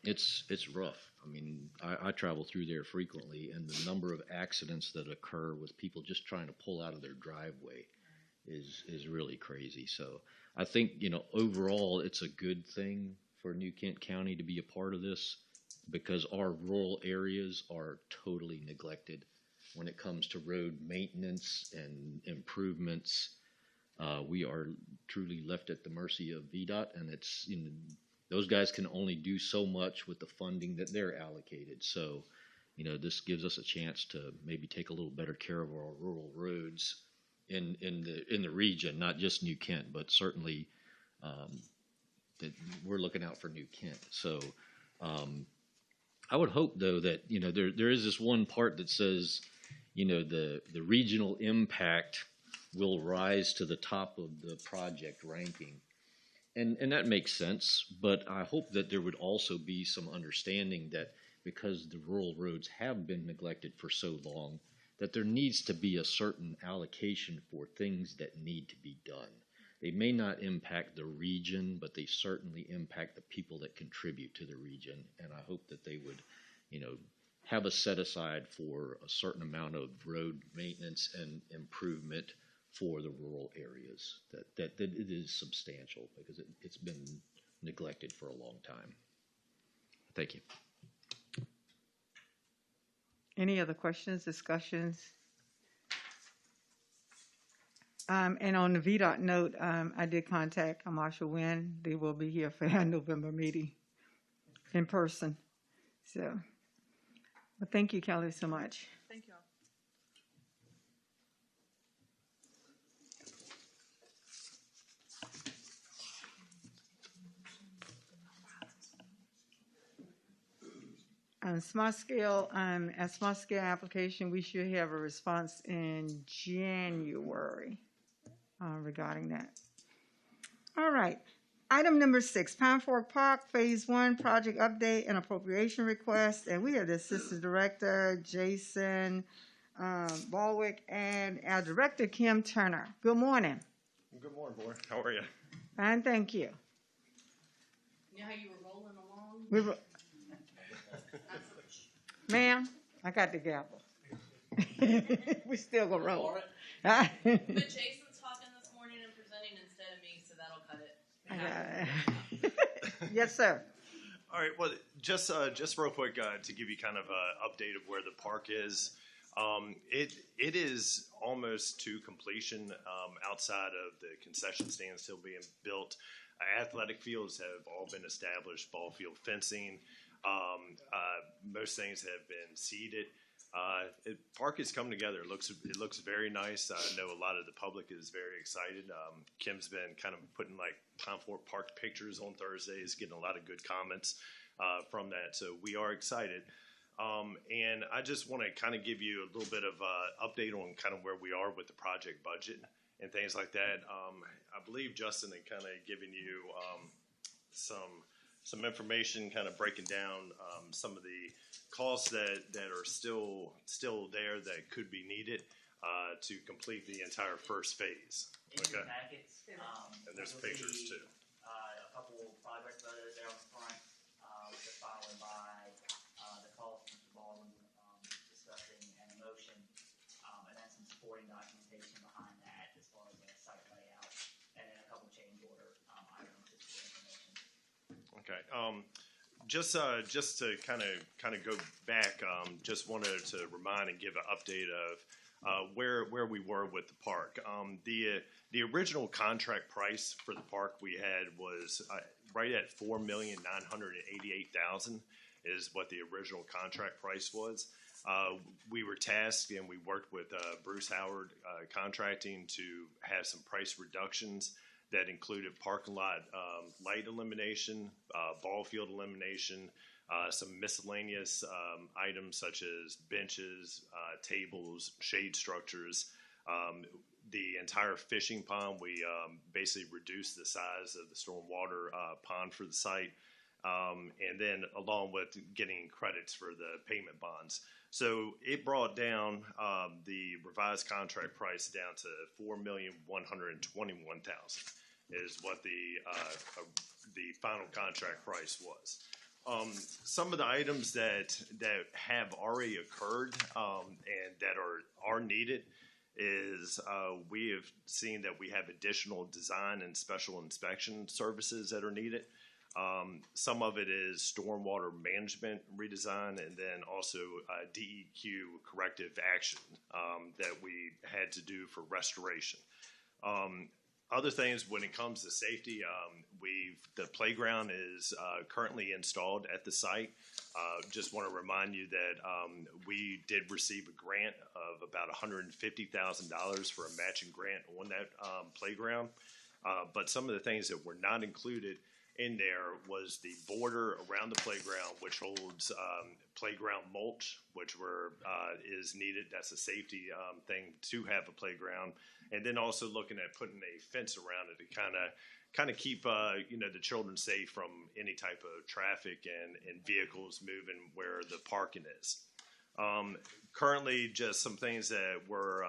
It's rough. I mean, I travel through there frequently, and the number of accidents that occur with people just trying to pull out of their driveway is really crazy. So I think, overall, it's a good thing for New Kent County to be a part of this because our rural areas are totally neglected. when it comes to road maintenance and improvements. We are truly left at the mercy of VDOT, and it's, you know, those guys can only do so much with the funding that they're allocated. So, you know, this gives us a chance to maybe take a little better care of our rural roads in the region, not just New Kent, but certainly that we're looking out for New Kent. So I would hope, though, that, you know, there is this one part that says, you know, the regional impact will rise to the top of the project ranking. And that makes sense, but I hope that there would also be some understanding that because the rural roads have been neglected for so long, that there needs to be a certain allocation for things that need to be done. They may not impact the region, but they certainly impact the people that contribute to the region. And I hope that they would, you know, have a set aside for a certain amount of road maintenance and improvement for the rural areas, that it is substantial, because it's been neglected for a long time. Thank you. Any other questions, discussions? And on the VDOT note, I did contact Marshall Wynn. They will be here for our November meeting in person. So, well, thank you, Kelly, so much. Thank you all. Small scale application, we should have a response in January regarding that. All right. Item number 6, Pine Fork Park Phase 1 project update and appropriation request. And we have the Assistant Director, Jason Balwick, and our Director, Kim Turner. Good morning. Good morning, board. How are you? Fine, thank you. You know how you were rolling along? We were, ma'am, I got the gavel. We still gonna roll. But Jason's talking this morning and presenting instead of me, so that'll cut it. Yes, sir. All right. Well, just real quick to give you kind of an update of where the park is. It is almost to completion. Outside of the concession stand still being built, athletic fields have all been established. Ball field fencing. Most things have been seeded. Park is coming together. It looks very nice. I know a lot of the public is very excited. Kim's been kind of putting like Pine Fork Park pictures on Thursdays, getting a lot of good comments from that. So we are excited. And I just want to kind of give you a little bit of update on kind of where we are with the project budget and things like that. I believe Justin had kind of given you some information, kind of breaking down some of the costs that are still there that could be needed to complete the entire first phase. In your packets. And there's pictures too. A couple project photos there on the front, just followed by the cost Mr. Baldwin discussing and a motion, and then some supporting documentation behind that as far as the site layout, and then a couple change order items just for information. Okay. Just to kind of go back, just wanted to remind and give an update of where we were with the park. The original contract price for the park we had was right at $4,988,000 is what the original contract price was. We were tasked and we worked with Bruce Howard Contracting to have some price reductions that included parking lot light elimination, ball field elimination, some miscellaneous items such as benches, tables, shade structures. The entire fishing pond, we basically reduced the size of the stormwater pond for the site, and then along with getting credits for the payment bonds. So it brought down the revised contract price down to $4,121,000 is what the final contract price was. Some of the items that have already occurred and that are needed is we have seen that we have additional design and special inspection services that are needed. Some of it is stormwater management redesign, and then also DEQ corrective action that we had to do for restoration. Other things when it comes to safety, the playground is currently installed at the site. Just want to remind you that we did receive a grant of about $150,000 for a matching grant on that playground. But some of the things that were not included in there was the border around the playground, which holds playground mulch, which is needed. That's a safety thing to have a playground. And then also looking at putting a fence around it to kind of keep the children safe from any type of traffic and vehicles moving where the parking is. Currently, just some things that were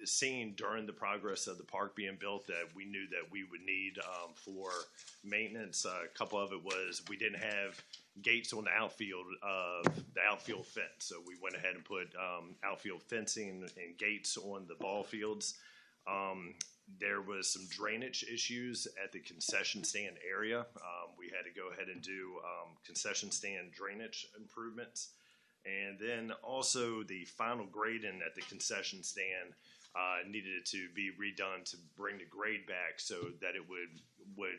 seeing during the progress of the park being built that we knew that we would need for maintenance. A couple of it was we didn't have gates on the outfield fence, so we went ahead and put outfield fencing and gates on the ball fields. There was some drainage issues at the concession stand area. We had to go ahead and do concession stand drainage improvements. And then also the final grading at the concession stand needed to be redone to bring the grade back so that it would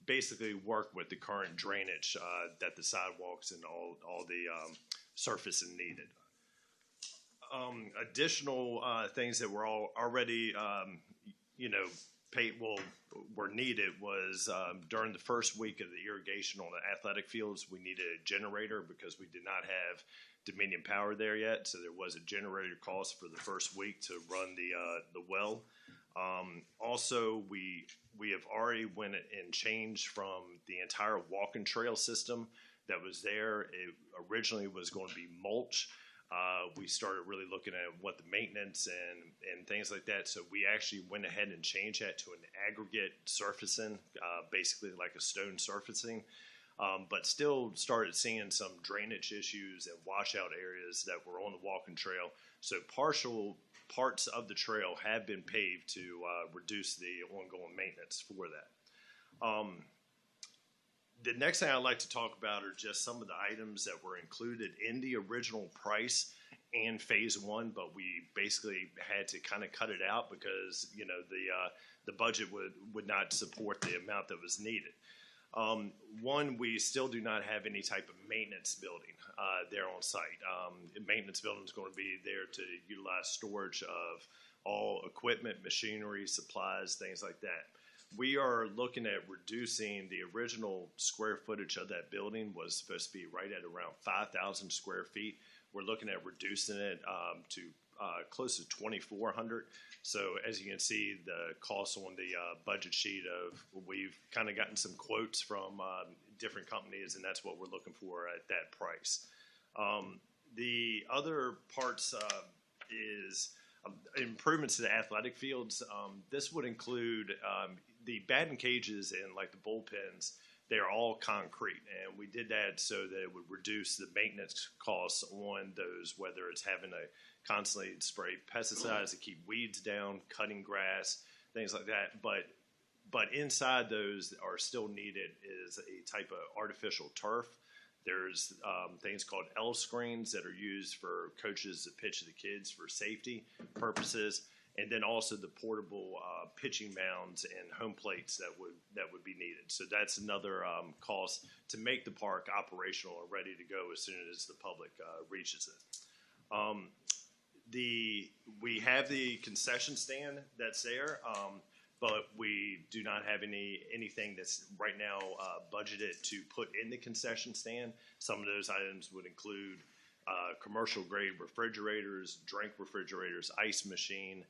basically work with the current drainage that the sidewalks and all the surfacing needed. Additional things that were already were needed was during the first week of the irrigation on the athletic fields, we needed a generator because we did not have Dominion Power there yet, so there was a generator cost for the first week to run the well. Also, we have already went and changed from the entire walking trail system that was there. It originally was going to be mulch. We started really looking at what the maintenance and things like that. So we actually went ahead and changed that to an aggregate surfacing, basically like a stone surfacing. But still started seeing some drainage issues and washout areas that were on the walking trail. So partial parts of the trail have been paved to reduce the ongoing maintenance for that. The next thing I'd like to talk about are just some of the items that were included in the original price and phase one, but we basically had to kind of cut it out because the budget would not support the amount that was needed. One, we still do not have any type of maintenance building there on site. Maintenance building is going to be there to utilize storage of all equipment, machinery, supplies, things like that. We are looking at reducing the original square footage of that building was supposed to be right at around 5,000 square feet. We're looking at reducing it to close to 2,400. So as you can see, the cost on the budget sheet we've kind of gotten some quotes from different companies, and that's what we're looking for at that price. The other parts is improvements to the athletic fields. This would include the batting cages and like the bullpens. They're all concrete, and we did that so that it would reduce the maintenance costs on those, whether it's having to constantly spray pesticides to keep weeds down, cutting grass, things like that. But inside those are still needed is a type of artificial turf. There's things called L screens that are used for coaches that pitch to the kids for safety purposes, and then also the portable pitching mounds and home plates that would be needed. So that's another cost to make the park operational and ready to go as soon as the public reaches it. We have the concession stand that's there, but we do not have anything that's right now budgeted to put in the concession stand. Some of those items would include commercial grade refrigerators, drink refrigerators, ice machine,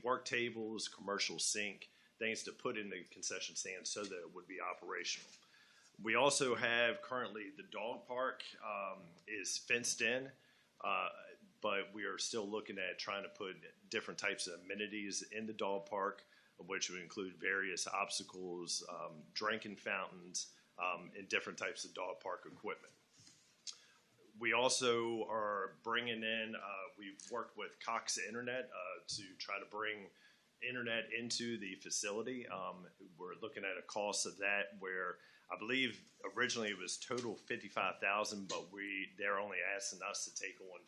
work tables, commercial sink, things to put in the concession stand so that it would be operational. We also have currently the dog park is fenced in, but we are still looking at trying to put different types of amenities in the dog park, which would include various obstacles, drinking fountains, and different types of dog park equipment. We also are bringing in, we've worked with Cox Internet to try to bring internet into the facility. We're looking at a cost of that where I believe originally it was total 55,000, but they're only asking us to take on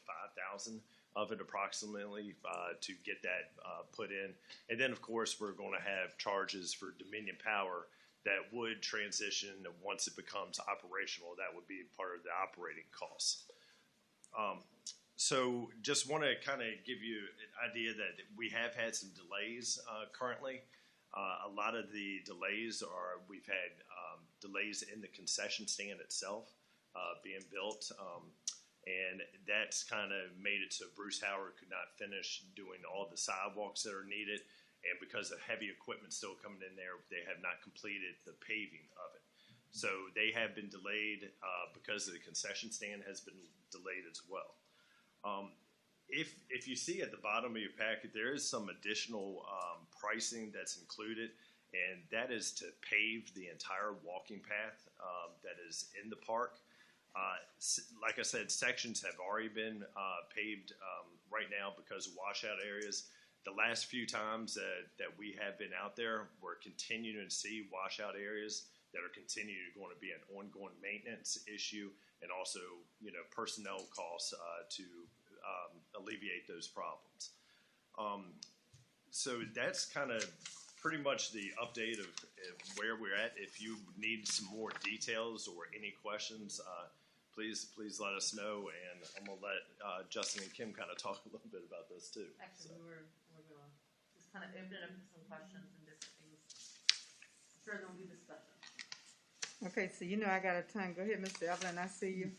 5,000 of it approximately to get that put in. And then of course we're going to have charges for Dominion Power that would transition once it becomes operational. That would be part of the operating costs. So just want to kind of give you an idea that we have had some delays currently. A lot of the delays are we've had delays in the concession stand itself being built. And that's kind of made it so Bruce Howard could not finish doing all the sidewalks that are needed. And because of heavy equipment still coming in there, they have not completed the paving of it. So they have been delayed because of the concession stand has been delayed as well. If you see at the bottom of your packet, there is some additional pricing that's included, and that is to pave the entire walking path that is in the park. Like I said, sections have already been paved right now because of washout areas. The last few times that we have been out there, we're continuing to see washout areas that are continuing going to be an ongoing maintenance issue, and also, personnel costs to alleviate those problems. So that's kind of pretty much the update of where we're at. If you need some more details or any questions, please let us know, and I'm gonna let Justin and Kim kind of talk a little bit about this too. Actually, we're gonna just kind of open it up to some questions and different things. I'm sure there'll be discussion. Okay, so I got a ton. Go ahead, Mr. Evelyn, I see you.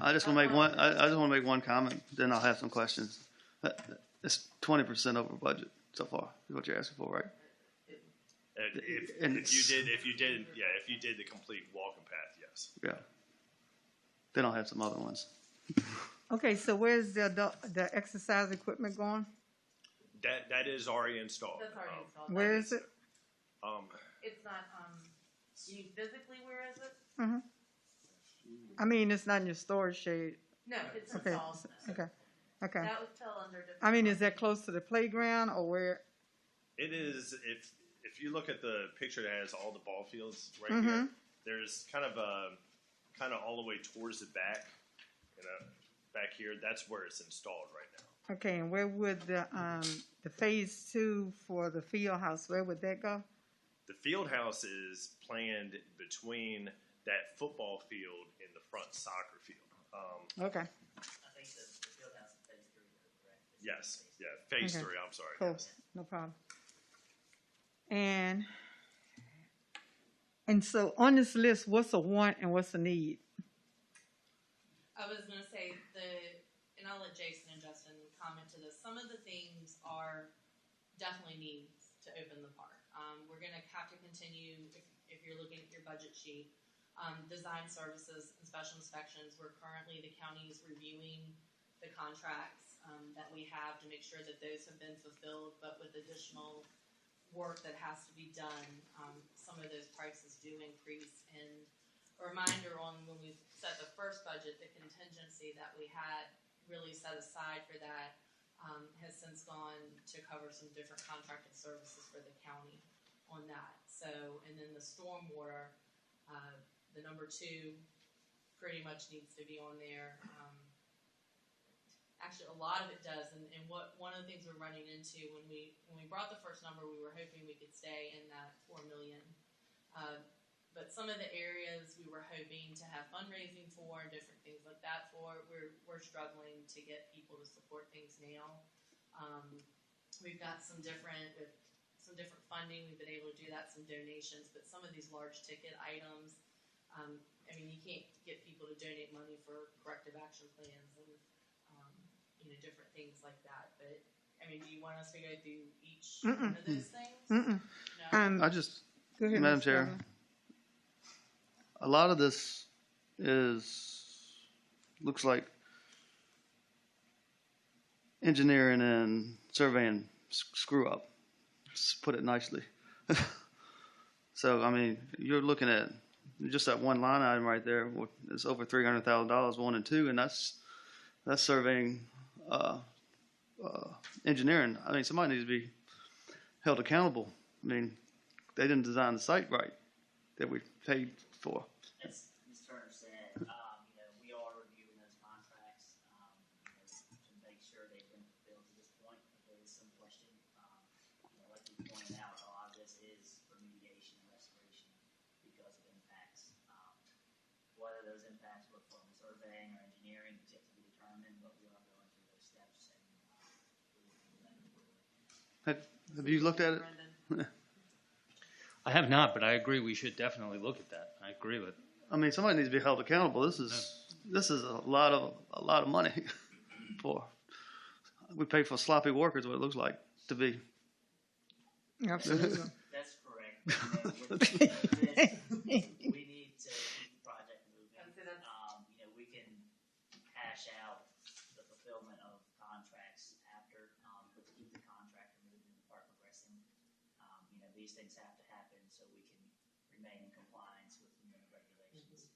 I just want to make one. I just want to make one comment. Then I'll have some questions. It's 20% over budget so far. Is what you're asking for, right? If you did the complete walking path, yes. Yeah. Then I'll have some other ones. Okay, so where's the exercise equipment going? That is already installed. That's already installed. Where is it? It's not, you physically, where is it? Mm-hmm. I mean, it's not in your storage shed. No, it's Okay, installed. okay. That would fell under different. I mean, is that close to the playground or where? It is. If you look at the picture that has all the ball fields right Mm-hmm. here, there's kind of all the way towards the back, back here. That's where it's installed right now. Okay, and where would the phase 2 for the field house, where would that go? The field house is planned between that football field and the front soccer field. Okay, I think the field house is phase 3, correct? Yes, yeah, phase Okay. 3. I'm sorry. cool, Yes. no problem. And so on this list, what's a want and what's a need? I was gonna say and I'll let Jason and Justin comment to this. Some of the things are definitely needs to open the park. We're gonna have to continue, if you're looking at your budget sheet, design services and special inspections. We're currently, the county is reviewing the contracts that we have to make sure that those have been fulfilled, but with additional work that has to be done, some of those prices do increase. And a reminder on when we set the first budget, the contingency that we had really set aside for that has since gone to cover some different contracted services for the county on that. So, and then the stormwater, the number 2 pretty much needs to be on there. Actually, a lot of it does, and one of the things we're running into when we brought the first number, we were hoping we could stay in that $4 million. But some of the areas we were hoping to have fundraising for and different things like that for, we're struggling to get people to support things now. We've got some different funding. We've been able to do that, some donations, but some of these large ticket items, you can't get people to donate money for corrective action plans and different things like that. But do you want us to go through each one of those things? No? I just, Go ahead, Madam Mr. Chair, Evelyn. a lot of this looks like engineering and surveying screw up. Just put it nicely. So, you're looking at just that one line item right there. It's over $300,000, 1 and 2, and that's surveying, engineering. Somebody needs to be held accountable. I mean, they didn't design the site right that we paid for. As Ms. Turner said, we are reviewing those contracts, to make sure they've been fulfilled to this point. If there is some question, like you pointed out, a lot of this is remediation and restoration because of impacts. Whether those impacts were from surveying or engineering is yet to be determined, but we are going through those steps and we will do that accordingly. Have you looked at it? I have not, but I agree we should definitely look at that. I agree with. I mean, somebody needs to be held accountable. This is a lot of money for. We pay for sloppy work is what it looks like to be. Absolutely. That's correct. With this, we need to keep the project moving. We can hash out the fulfillment of contracts after, but to keep the contractor moving and the park progressing, these things have to happen so we can remain in compliance with regulations.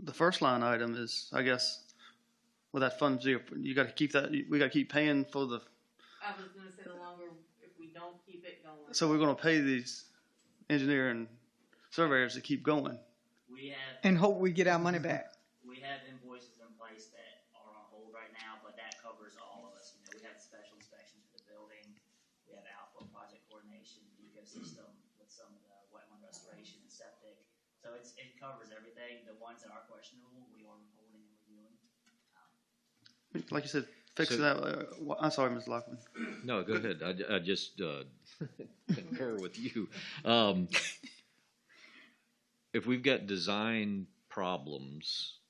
The first line item is, I guess, with that fund, you got to keep that. We got to keep paying for the. I was gonna say the longer, if we don't keep it going. So we're going to pay these engineer and surveyors to keep going. And hope we get our money back. We have invoices in place that are on hold right now, but that covers all of us. We have special inspections for the building. We have alpha project coordination, ecosystem with some of the wetland restoration and septic. So it covers everything. The ones that are questionable, we are holding and reviewing. Like you said, fix that. I'm sorry, Ms. Lockman. No, go ahead. I just concur with you. If we've got design problems,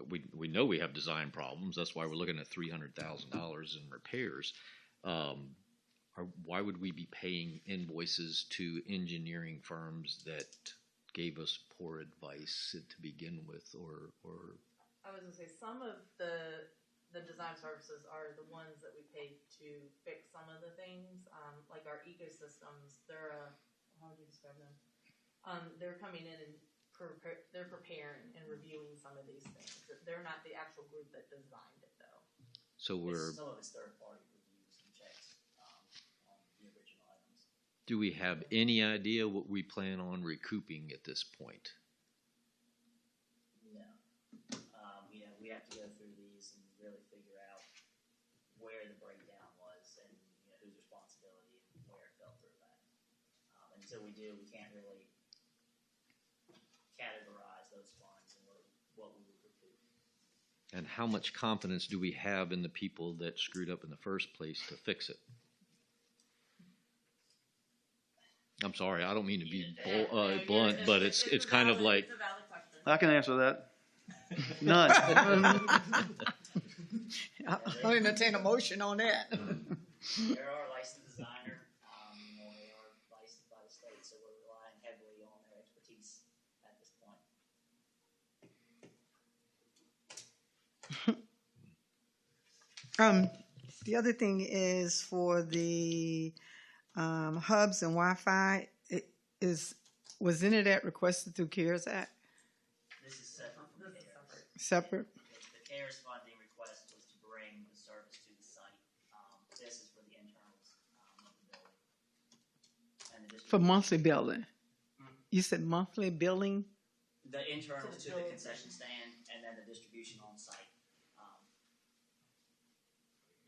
we know we have design problems. That's why we're looking at $300,000 in repairs. Why would we be paying invoices to engineering firms that gave us poor advice to begin with, or? I was gonna say, some of the design services are the ones that we pay to fix some of the things, like our ecosystems. They're, how would you describe them? They're coming in and they're preparing and reviewing some of these things. They're not the actual group that designed it, though. So Some of it's third-party reviews and checks on the original items. do we have any idea what we plan on recouping at this point? No. We have to go through these and really figure out where the breakdown was and whose responsibility and where it fell through that. Until we do, we can't really categorize those funds and what we would recoup. And how much confidence do we have in the people that screwed up in the first place to fix it? I'm sorry, I don't mean to be blunt, but it's kind of like. I can answer that. None. I'll entertain a motion on that. There are licensed designer, they are licensed by the state, so we're relying heavily on their expertise at this point. The other thing is for the hubs and Wi-Fi. Was any of that requested through CARES Act? This is separate from the CARES. Separate. The CARES funding request was to bring the service to the site. This is for the internals of the building. And the For monthly billing. You said monthly billing? The internals to the concession stand and then the distribution on site.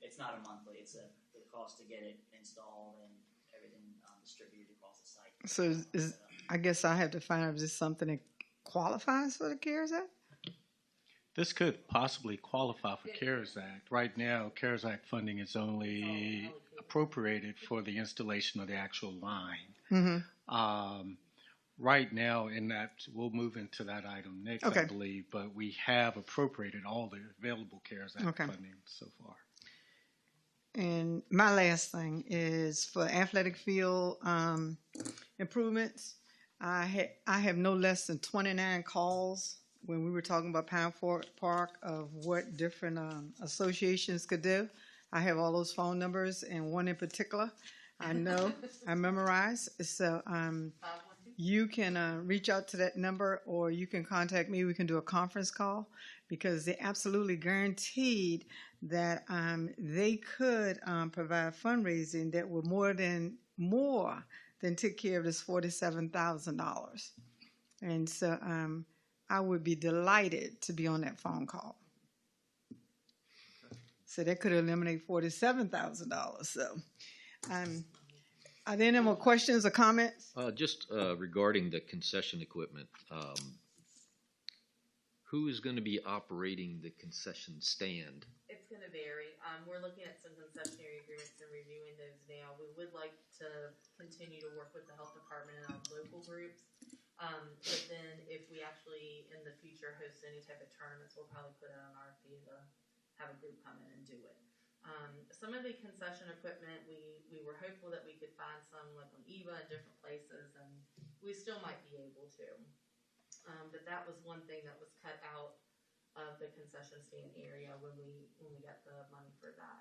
It's not a monthly, it's the cost to get it installed and everything distributed across the site. So I guess I have to find out if this is something that qualifies for the CARES Act? This could possibly qualify for CARES Act. Right now, CARES Act funding is only appropriated for the installation of the actual line. Mm-hmm. Right now, in that, we'll move into that item next, Okay. I believe, but we have appropriated all the available CARES Act Okay. funding so far. And my last thing is for athletic field improvements. I have no less than 29 calls when we were talking about Pine Fork Park of what different associations could do. I have all those phone numbers and one in particular I know I memorized. So 512? you can reach out to that number, or you can contact me. We can do a conference call, because they absolutely guaranteed that they could provide fundraising that would more than take care of this $47,000. And so I would be delighted to be on that phone call. So that could eliminate $47,000. So, are there any more questions or comments? Just regarding the concession equipment, who is going to be operating the concession stand? It's going to vary. We're looking at some concessionary agreements and reviewing those now. We would like to continue to work with the health department and our local groups. But then if we actually in the future host any type of tournaments, we'll probably put out an RFP to have a group come in and do it. Some of the concession equipment, we were hopeful that we could find some like on EVA and different places, and we still might be able to. But that was one thing that was cut out of the concession stand area when we got the money for that.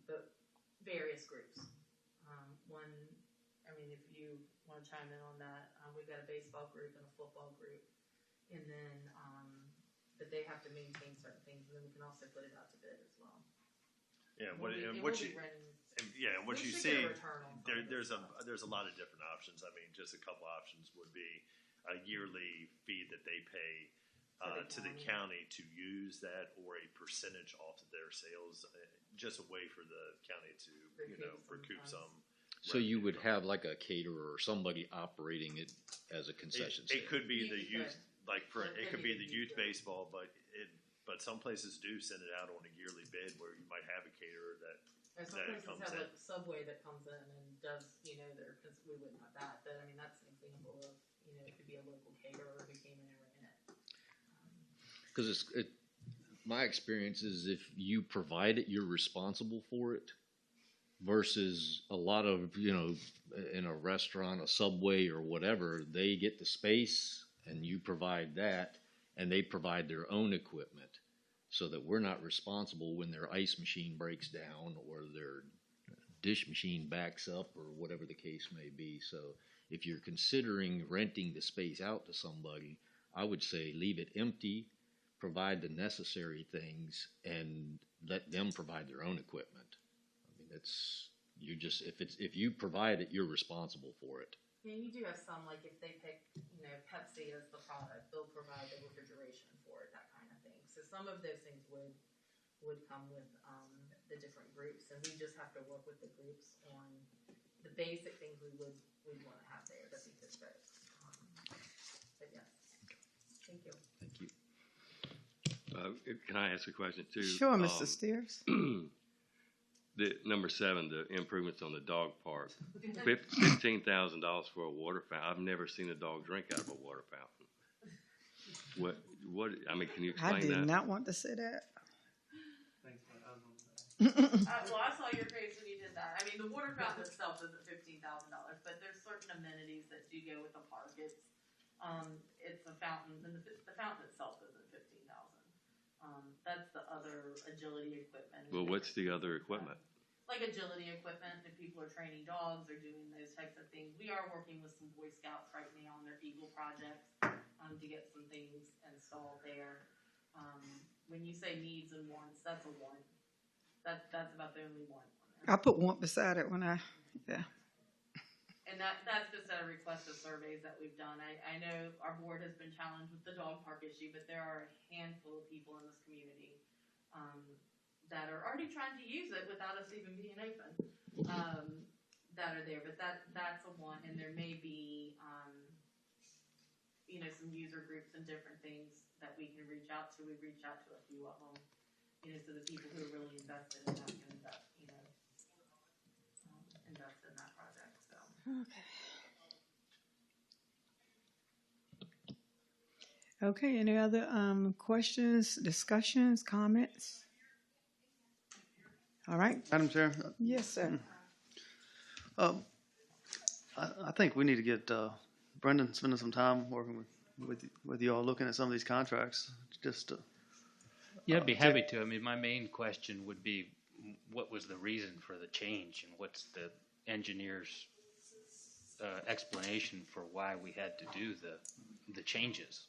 But various groups. If you want to chime in on that, we've got a baseball group and a football group, and then but they have to maintain certain things, and then we can also put it out to bid as well. Yeah, What you see, there's a lot of different options. I mean, just a couple options would be a yearly fee that they pay to the county to use that, or a percentage off of their sales, just a way for the county to recoup some. So you would have like a caterer or somebody operating it as a concession stand. It could be the youth, it could be the youth baseball, but some places do send it out on a yearly bid where you might have a caterer that some places comes have in. like Subway that comes in and does, we wouldn't have that, but that's an example of, it could be a local caterer who came in and ran it. Because my experience is if you provide it, you're responsible for it. Versus a lot of, in a restaurant, a Subway or whatever, they get the space and you provide that, and they provide their own equipment, so that we're not responsible when their ice machine breaks down or their dish machine backs up or whatever the case may be. So if you're considering renting the space out to somebody, I would say leave it empty, provide the necessary things, and let them provide their own equipment. If you provide it, you're responsible for it. Yeah, you do have some, like if they pick, Pepsi as the product, they'll provide the refrigeration for it, that kind of thing. So some of those things would come with the different groups, and we just have to work with the groups on the basic things we'd want to have there that we could fit. But yes, thank you. Thank you. Can I ask a question too? Sure, Mr. Steers. The number 7, the improvements on the dog park, $15,000 for a water fountain. I've never seen a dog drink out of a water fountain. What? Can you explain that? I did not want to say that. Well, I saw your face when you did that. The water fountain itself isn't $15,000, but there's certain amenities that do go with the park. It's a fountain, and the fountain itself isn't $15,000. That's the other agility equipment. Well, what's the other equipment? Like agility equipment, if people are training dogs or doing those types of things. We are working with some Boy Scouts right now on their Eagle projects to get some things installed there. When you say needs and wants, that's a want. That's about the only one. I put want beside it when yeah. And that's just a request of surveys that we've done. I know our board has been challenged with the dog park issue, but there are a handful of people in this community that are already trying to use it without us even being open, that are there. But that's a one, and there may be, some user groups and different things that we can reach out to. We've reached out to a few of them, so the people who are really invested in that can invest in that project. So. Okay, any other questions, discussions, comments? All right. Madam Chair? Yes, sir. I think we need to get Brendan spending some time working with you all, looking at some of these contracts, just to. Yeah, I'd be happy to. My main question would be, what was the reason for the change, and what's the engineer's explanation for why we had to do the changes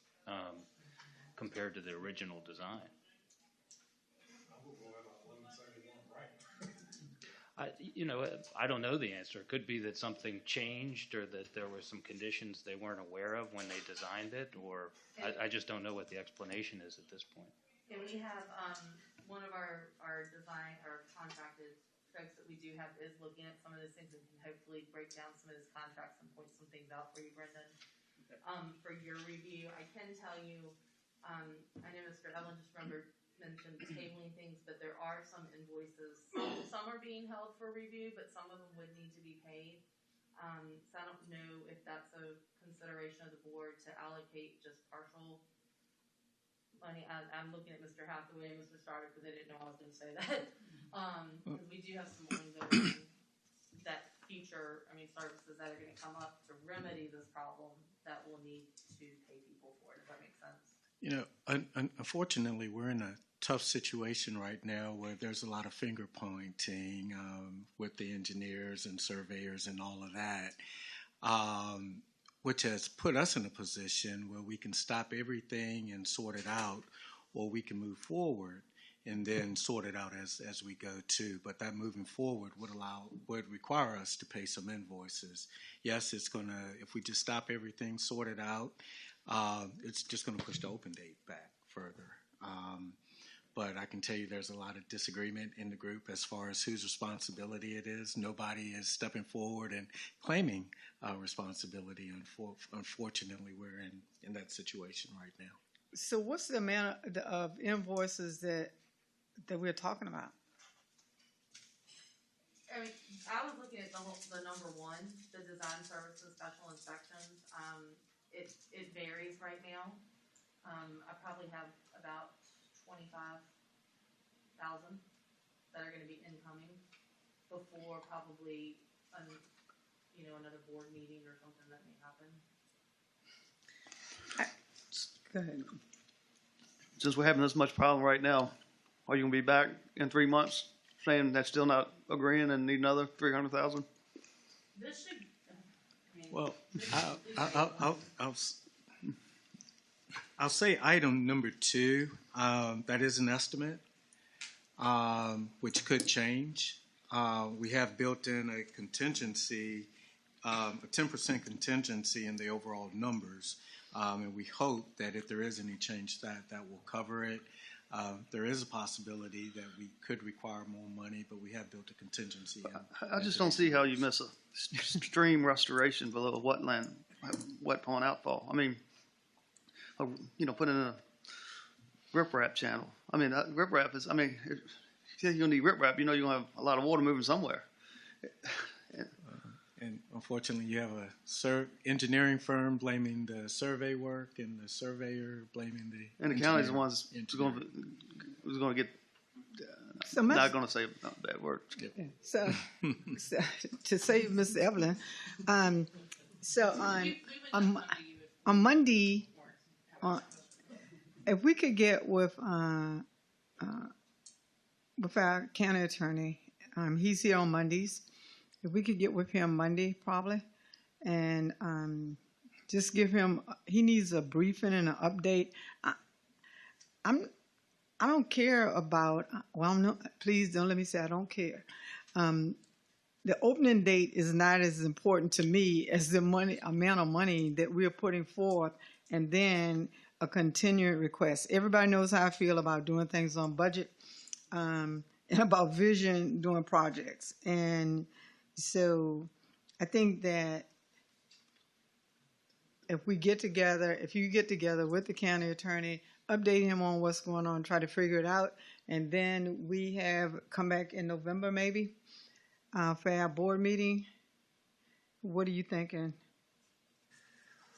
compared to the original design. I don't know the answer. It could be that something changed or that there were some conditions they weren't aware of when they designed it, or I just don't know what the explanation is at this point. And we have, one of our design, our contracted folks that we do have is looking at some of those things and can hopefully break down some of those contracts and point some things out for you, Brendan. For your review, I can tell you, I know Mr. Evelyn just mentioned tabling things, but there are some invoices. Some are being held for review, but some of them would need to be paid. So I don't know if that's a consideration of the board to allocate just partial money. I'm looking at Mr. Hathaway and Mr. Starter because they didn't know I was going to say that. Because we do have some ongoing services that are going to come up to remedy this problem that will need to pay people for. Does that make sense? Unfortunately, we're in a tough situation right now where there's a lot of finger pointing with the engineers and surveyors and all of that, which has put us in a position where we can stop everything and sort it out, or we can move forward and then sort it out as we go too. But that moving forward would require us to pay some invoices. Yes, it's gonna, if we just stop everything, sort it out, it's just gonna push the open date back further. But I can tell you there's a lot of disagreement in the group as far as whose responsibility it is. Nobody is stepping forward and claiming responsibility. Unfortunately, we're in that situation right now. So what's the amount of invoices that we're talking about? I mean, I was looking at the number one, the design services special inspections. It varies right now. I probably have about 25,000 that are going to be incoming before probably another board meeting or something that may happen. Go ahead. Since we're having this much problem right now, are you gonna be back in 3 months saying that's still not agreeing and need another 300,000? This should. Well, I'll say item number 2. That is an estimate, which could change. We have built in a contingency, a 10% contingency in the overall numbers. And we hope that if there is any change, that will cover it. There is a possibility that we could require more money, but we have built a contingency. I just don't see how you miss a stream restoration below a wet pond outfall. I mean, put in a riprap channel. I mean, riprap is, if you're going to need riprap, you're going to have a lot of water moving somewhere. And unfortunately, you have a engineering firm blaming the survey work and the surveyor blaming the And the county's the ones who's going to get, not going to say a bad word. So to save Mr. Evelyn, so on Monday, if we could get with our county attorney, he's here on Mondays. If we could get with him Monday, probably, and just give him, he needs a briefing and an update. I don't care about, please don't let me say I don't care. The opening date is not as important to me as the amount of money that we're putting forth, and then a continuing request. Everybody knows how I feel about doing things on budget, and about vision doing projects. And so I think that if you get together with the county attorney, update him on what's going on, try to figure it out, and then we have come back in November maybe for our board meeting. What are you thinking?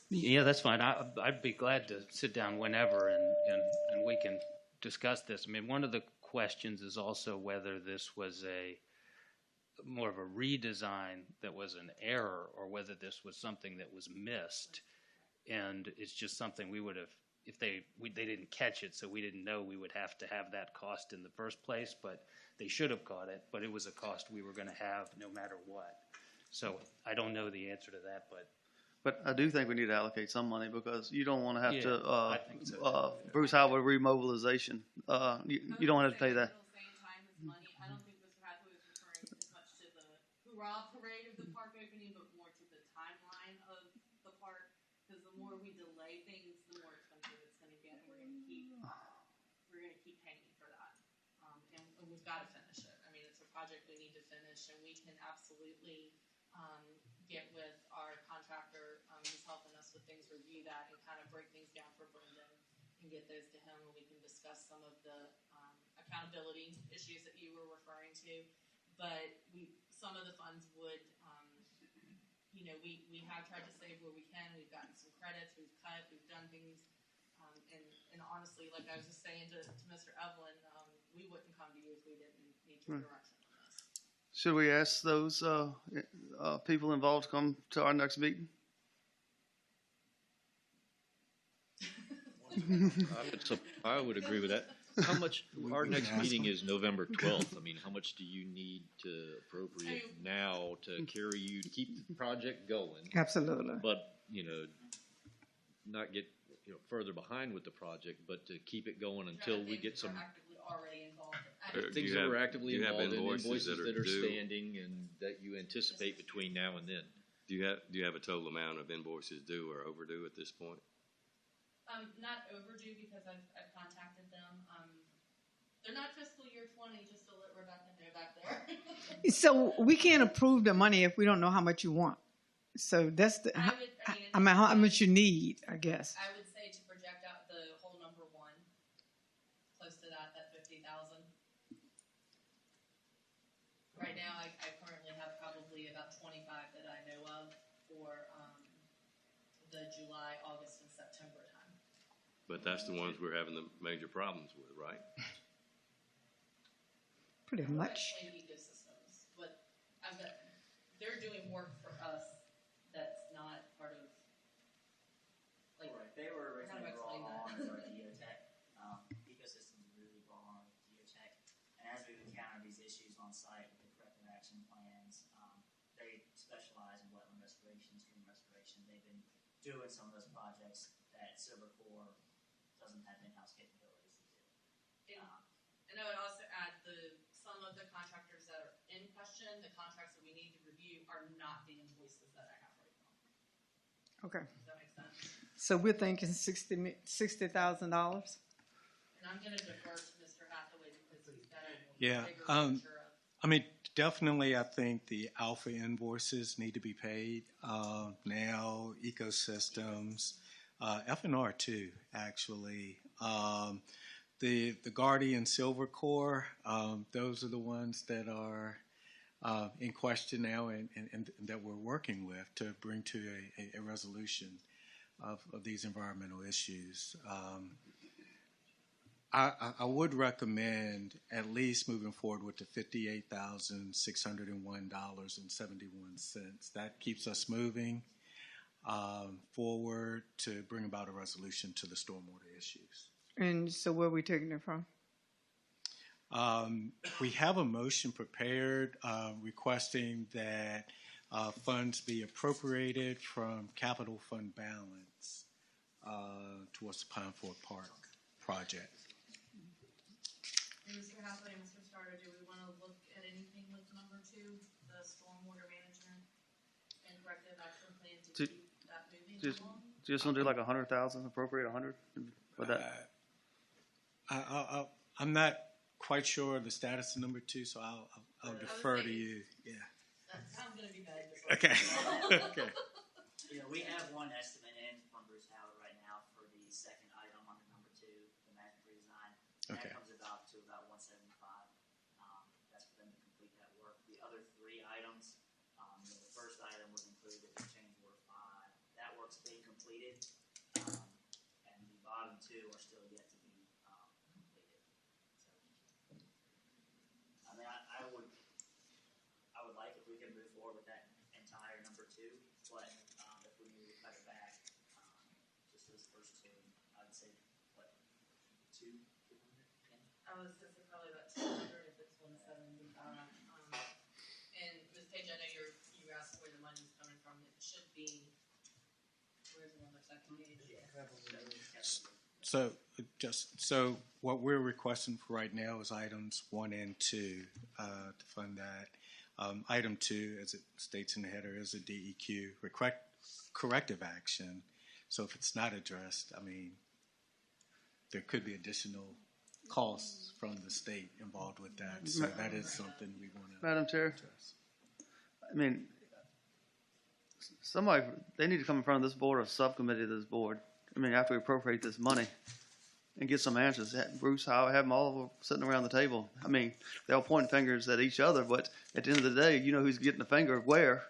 Yeah, that's fine. I'd be glad to sit down whenever and we can discuss this. I mean, one of the questions is also whether this was more of a redesign that was an error, or whether this was something that was missed, and it's just something we would have, if they didn't catch it, so we didn't know we would have to have that cost in the first place, but they should have caught it, but it was a cost we were going to have no matter what. So I don't know the answer to that, but But I do think we need to allocate some money because you don't want to have Yeah, I think so. Bruce Howard remobilization. You don't have to pay that. At the same time as money, I don't think Mr. Hathaway was referring as much to the hoorah parade of the park opening, but more to the timeline of the park. Because the more we delay things, the more expensive it's going to get, and we're going to keep paying for that. And we've got to finish it. I mean, it's a project we need to finish, and we can absolutely get with our contractor who's helping us with things, review that, and kind of break things down for Brendan and get those to him, and we can discuss some of the accountability issues that you were referring to. But some of the funds would, we have tried to save where we can. We've gotten some credits, we've cut, we've done things. And honestly, like I was just saying to Mr. Evelyn, we wouldn't come to you if we didn't need your direction on this. Should we ask those people involved to come to our next meeting? I would agree with that. How much, our next meeting is November 12th. I mean, how much do you need to appropriate now to carry you, to keep the project going? Absolutely. But, not get, further behind with the project, but to keep it going until we get some Actively already involved. things that we're actively do you have involved in, invoices invoices that that are are due? standing and that you anticipate between now and then. Do you have a total amount of invoices due or overdue at this point? Not overdue because I've contacted them. They're not fiscal year 20, just to let Rebecca know back there. So we can't approve the money if we don't know how much you want. So that's the, how much you need, I guess. I would say to project out the whole number one, close to that 50,000. Right now, I currently have probably about 25 that I know of for the July, August, and September time. But that's the ones we're having the major problems with, right? Pretty much. Ecosystems, but they're doing work for us that's not part of. Like, Right, they were how do I originally brought explain on that? as our geotech. Ecosystems really brought on with geotech. And as we've encountered these issues on site with the corrective action plans, they specialize in wetland restoration, stream restoration. They've been doing some of those projects that Silver Corps doesn't have in-house capabilities to do. And I would also add some of the contractors that are in question, the contracts that we need to review are not the invoices that I have right now. Okay. Does that make sense? So we're thinking $60,000. And I'm gonna defer to Mr. Hathaway because he's got a bigger picture of. I mean, definitely, I think the alpha invoices need to be paid now. Ecosystems, F&R too, actually. The Guardian Silver Corps, those are the ones that are in question now and that we're working with to bring to a resolution of these environmental issues. I would recommend at least moving forward with the $58,601.71. That keeps us moving forward to bring about a resolution to the stormwater issues. And so where are we taking it from? We have a motion prepared requesting that funds be appropriated from capital fund balance towards the Pine Fork Park project. And Mr. Hathaway and Mr. Starter, do we want to look at anything with number 2, the stormwater management and corrective action plan to keep that moving along? Just want to do like 100,000, appropriate 100 for that. I'm not quite sure of the status of number 2, so I'll defer to you. Yeah. I'm going to be bad. Okay. Okay. We have one estimate in from Bruce Howard right now for the second item under number 2, the management redesign. Okay. That comes about 175. That's for them to complete that work. The other 3 items, the first item was included in change order 5. That work's being completed, and the bottom 2 are still yet to be completed. So, I mean, I would like if we could move forward with that entire number 2, but if we need to cut it back, just those first 2, I would say, 2? I was going to say probably about 200 if it's 175. And Ms. Page, I know you asked So what we're requesting for right now is items 1 and 2 to fund that. Item 2, as it states in the header, is a DEQ corrective action. So if it's not addressed, I mean, there could be additional costs from the state involved with that. So that is something we want to Madam Chair, address. I mean, somebody, they need to come in front of this board or subcommittee of this board. I mean, after we appropriate this money and get some answers. Bruce, Howard, have them all sitting around the table. I mean, they're all pointing fingers at each other, but at the end of the day, you know who's getting the finger where?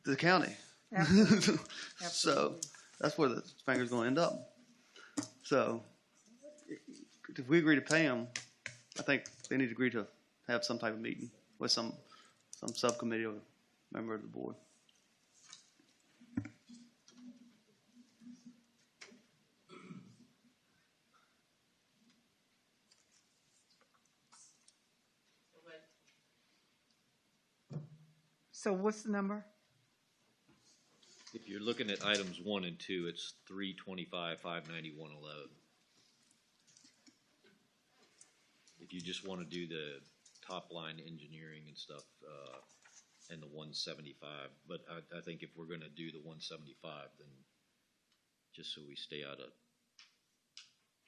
The county. Absolutely. So that's where the finger's going to end up. So if we agree to pay them, I think they need to agree to have some type of meeting with some subcommittee or member of the board. So what's the number? If you're looking at items 1 and 2, it's 325, 591, 11. If you just want to do the top line engineering and stuff, and the 175, but I think if we're going to do the 175, then just so we stay out of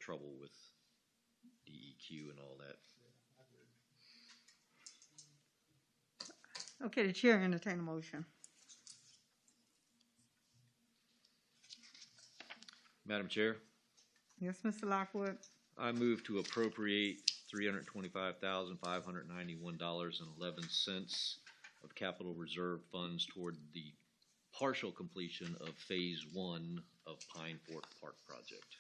trouble with DEQ and all that. Okay, the chair entertain a motion. Madam Chair, Yes, Mr. Lockwood? I move to appropriate $325,591.11 of capital reserve funds toward the partial completion of Phase 1 of Pine Fork Park project.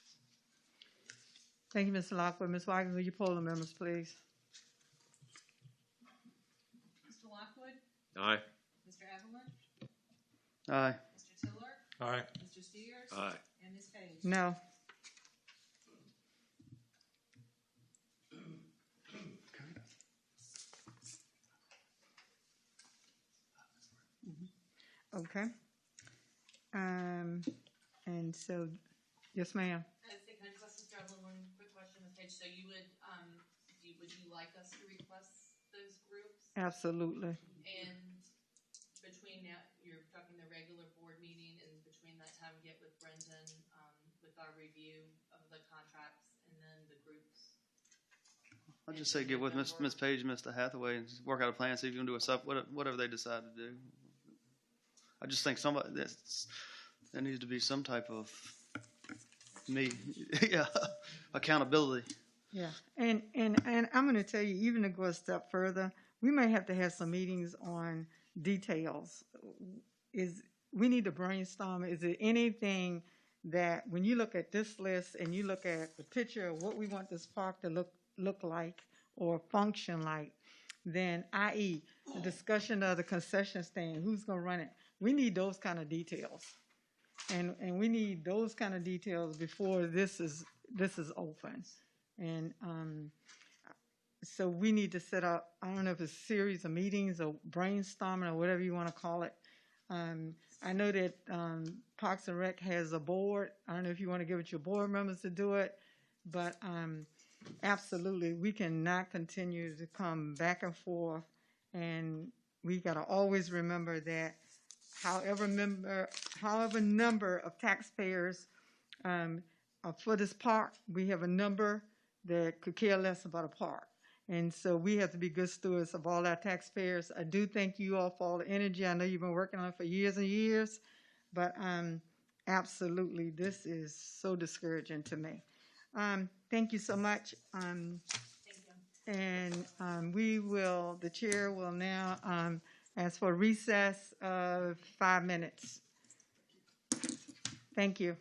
Thank you, Mr. Lockwood. Ms. Wagner, will you poll the members, please? Mr. Lockwood? Aye. Mr. Evelyn? Aye. Mr. Tiller? Aye. Mr. Steers? Aye. And Ms. Page? No. Okay. And so, yes, ma'am. Can I just ask Mr. Evelyn one quick question, Ms. Page? So you would you like us to request those groups? Absolutely. And between now, you're talking the regular board meeting, and between that time, get with Brendan, with our review of the contracts, and then the groups. I'll just say get with Ms. Page and Mr. Hathaway and just work out a plan, see if you can do whatever they decide to do. I just think there needs to be some type of accountability. Yeah, and I'm going to tell you, even to go a step further, we may have to have some meetings on details. We need to brainstorm. Is there anything that, when you look at this list and you look at the picture of what we want this park to look like or function like, then, i.e., the discussion of the concession stand, who's going to run it? We need those kind of details, and we need those kind of details before this is open. And so we need to set up, I don't know if it's a series of meetings or brainstorming or whatever you want to call it. I know that Parks and Rec has a board. I don't know if you want to give it your board members to do it, but absolutely, we cannot continue to come back and forth, and we got to always remember that however number of taxpayers for this park, we have a number that could care less about a park. And so we have to be good stewards of all our taxpayers. I do thank you all for all the energy. I know you've been working on it for years and years, but absolutely, this is so discouraging to me. Thank you so much. Thank you. And the chair will now ask for a recess of 5 minutes. Thank you.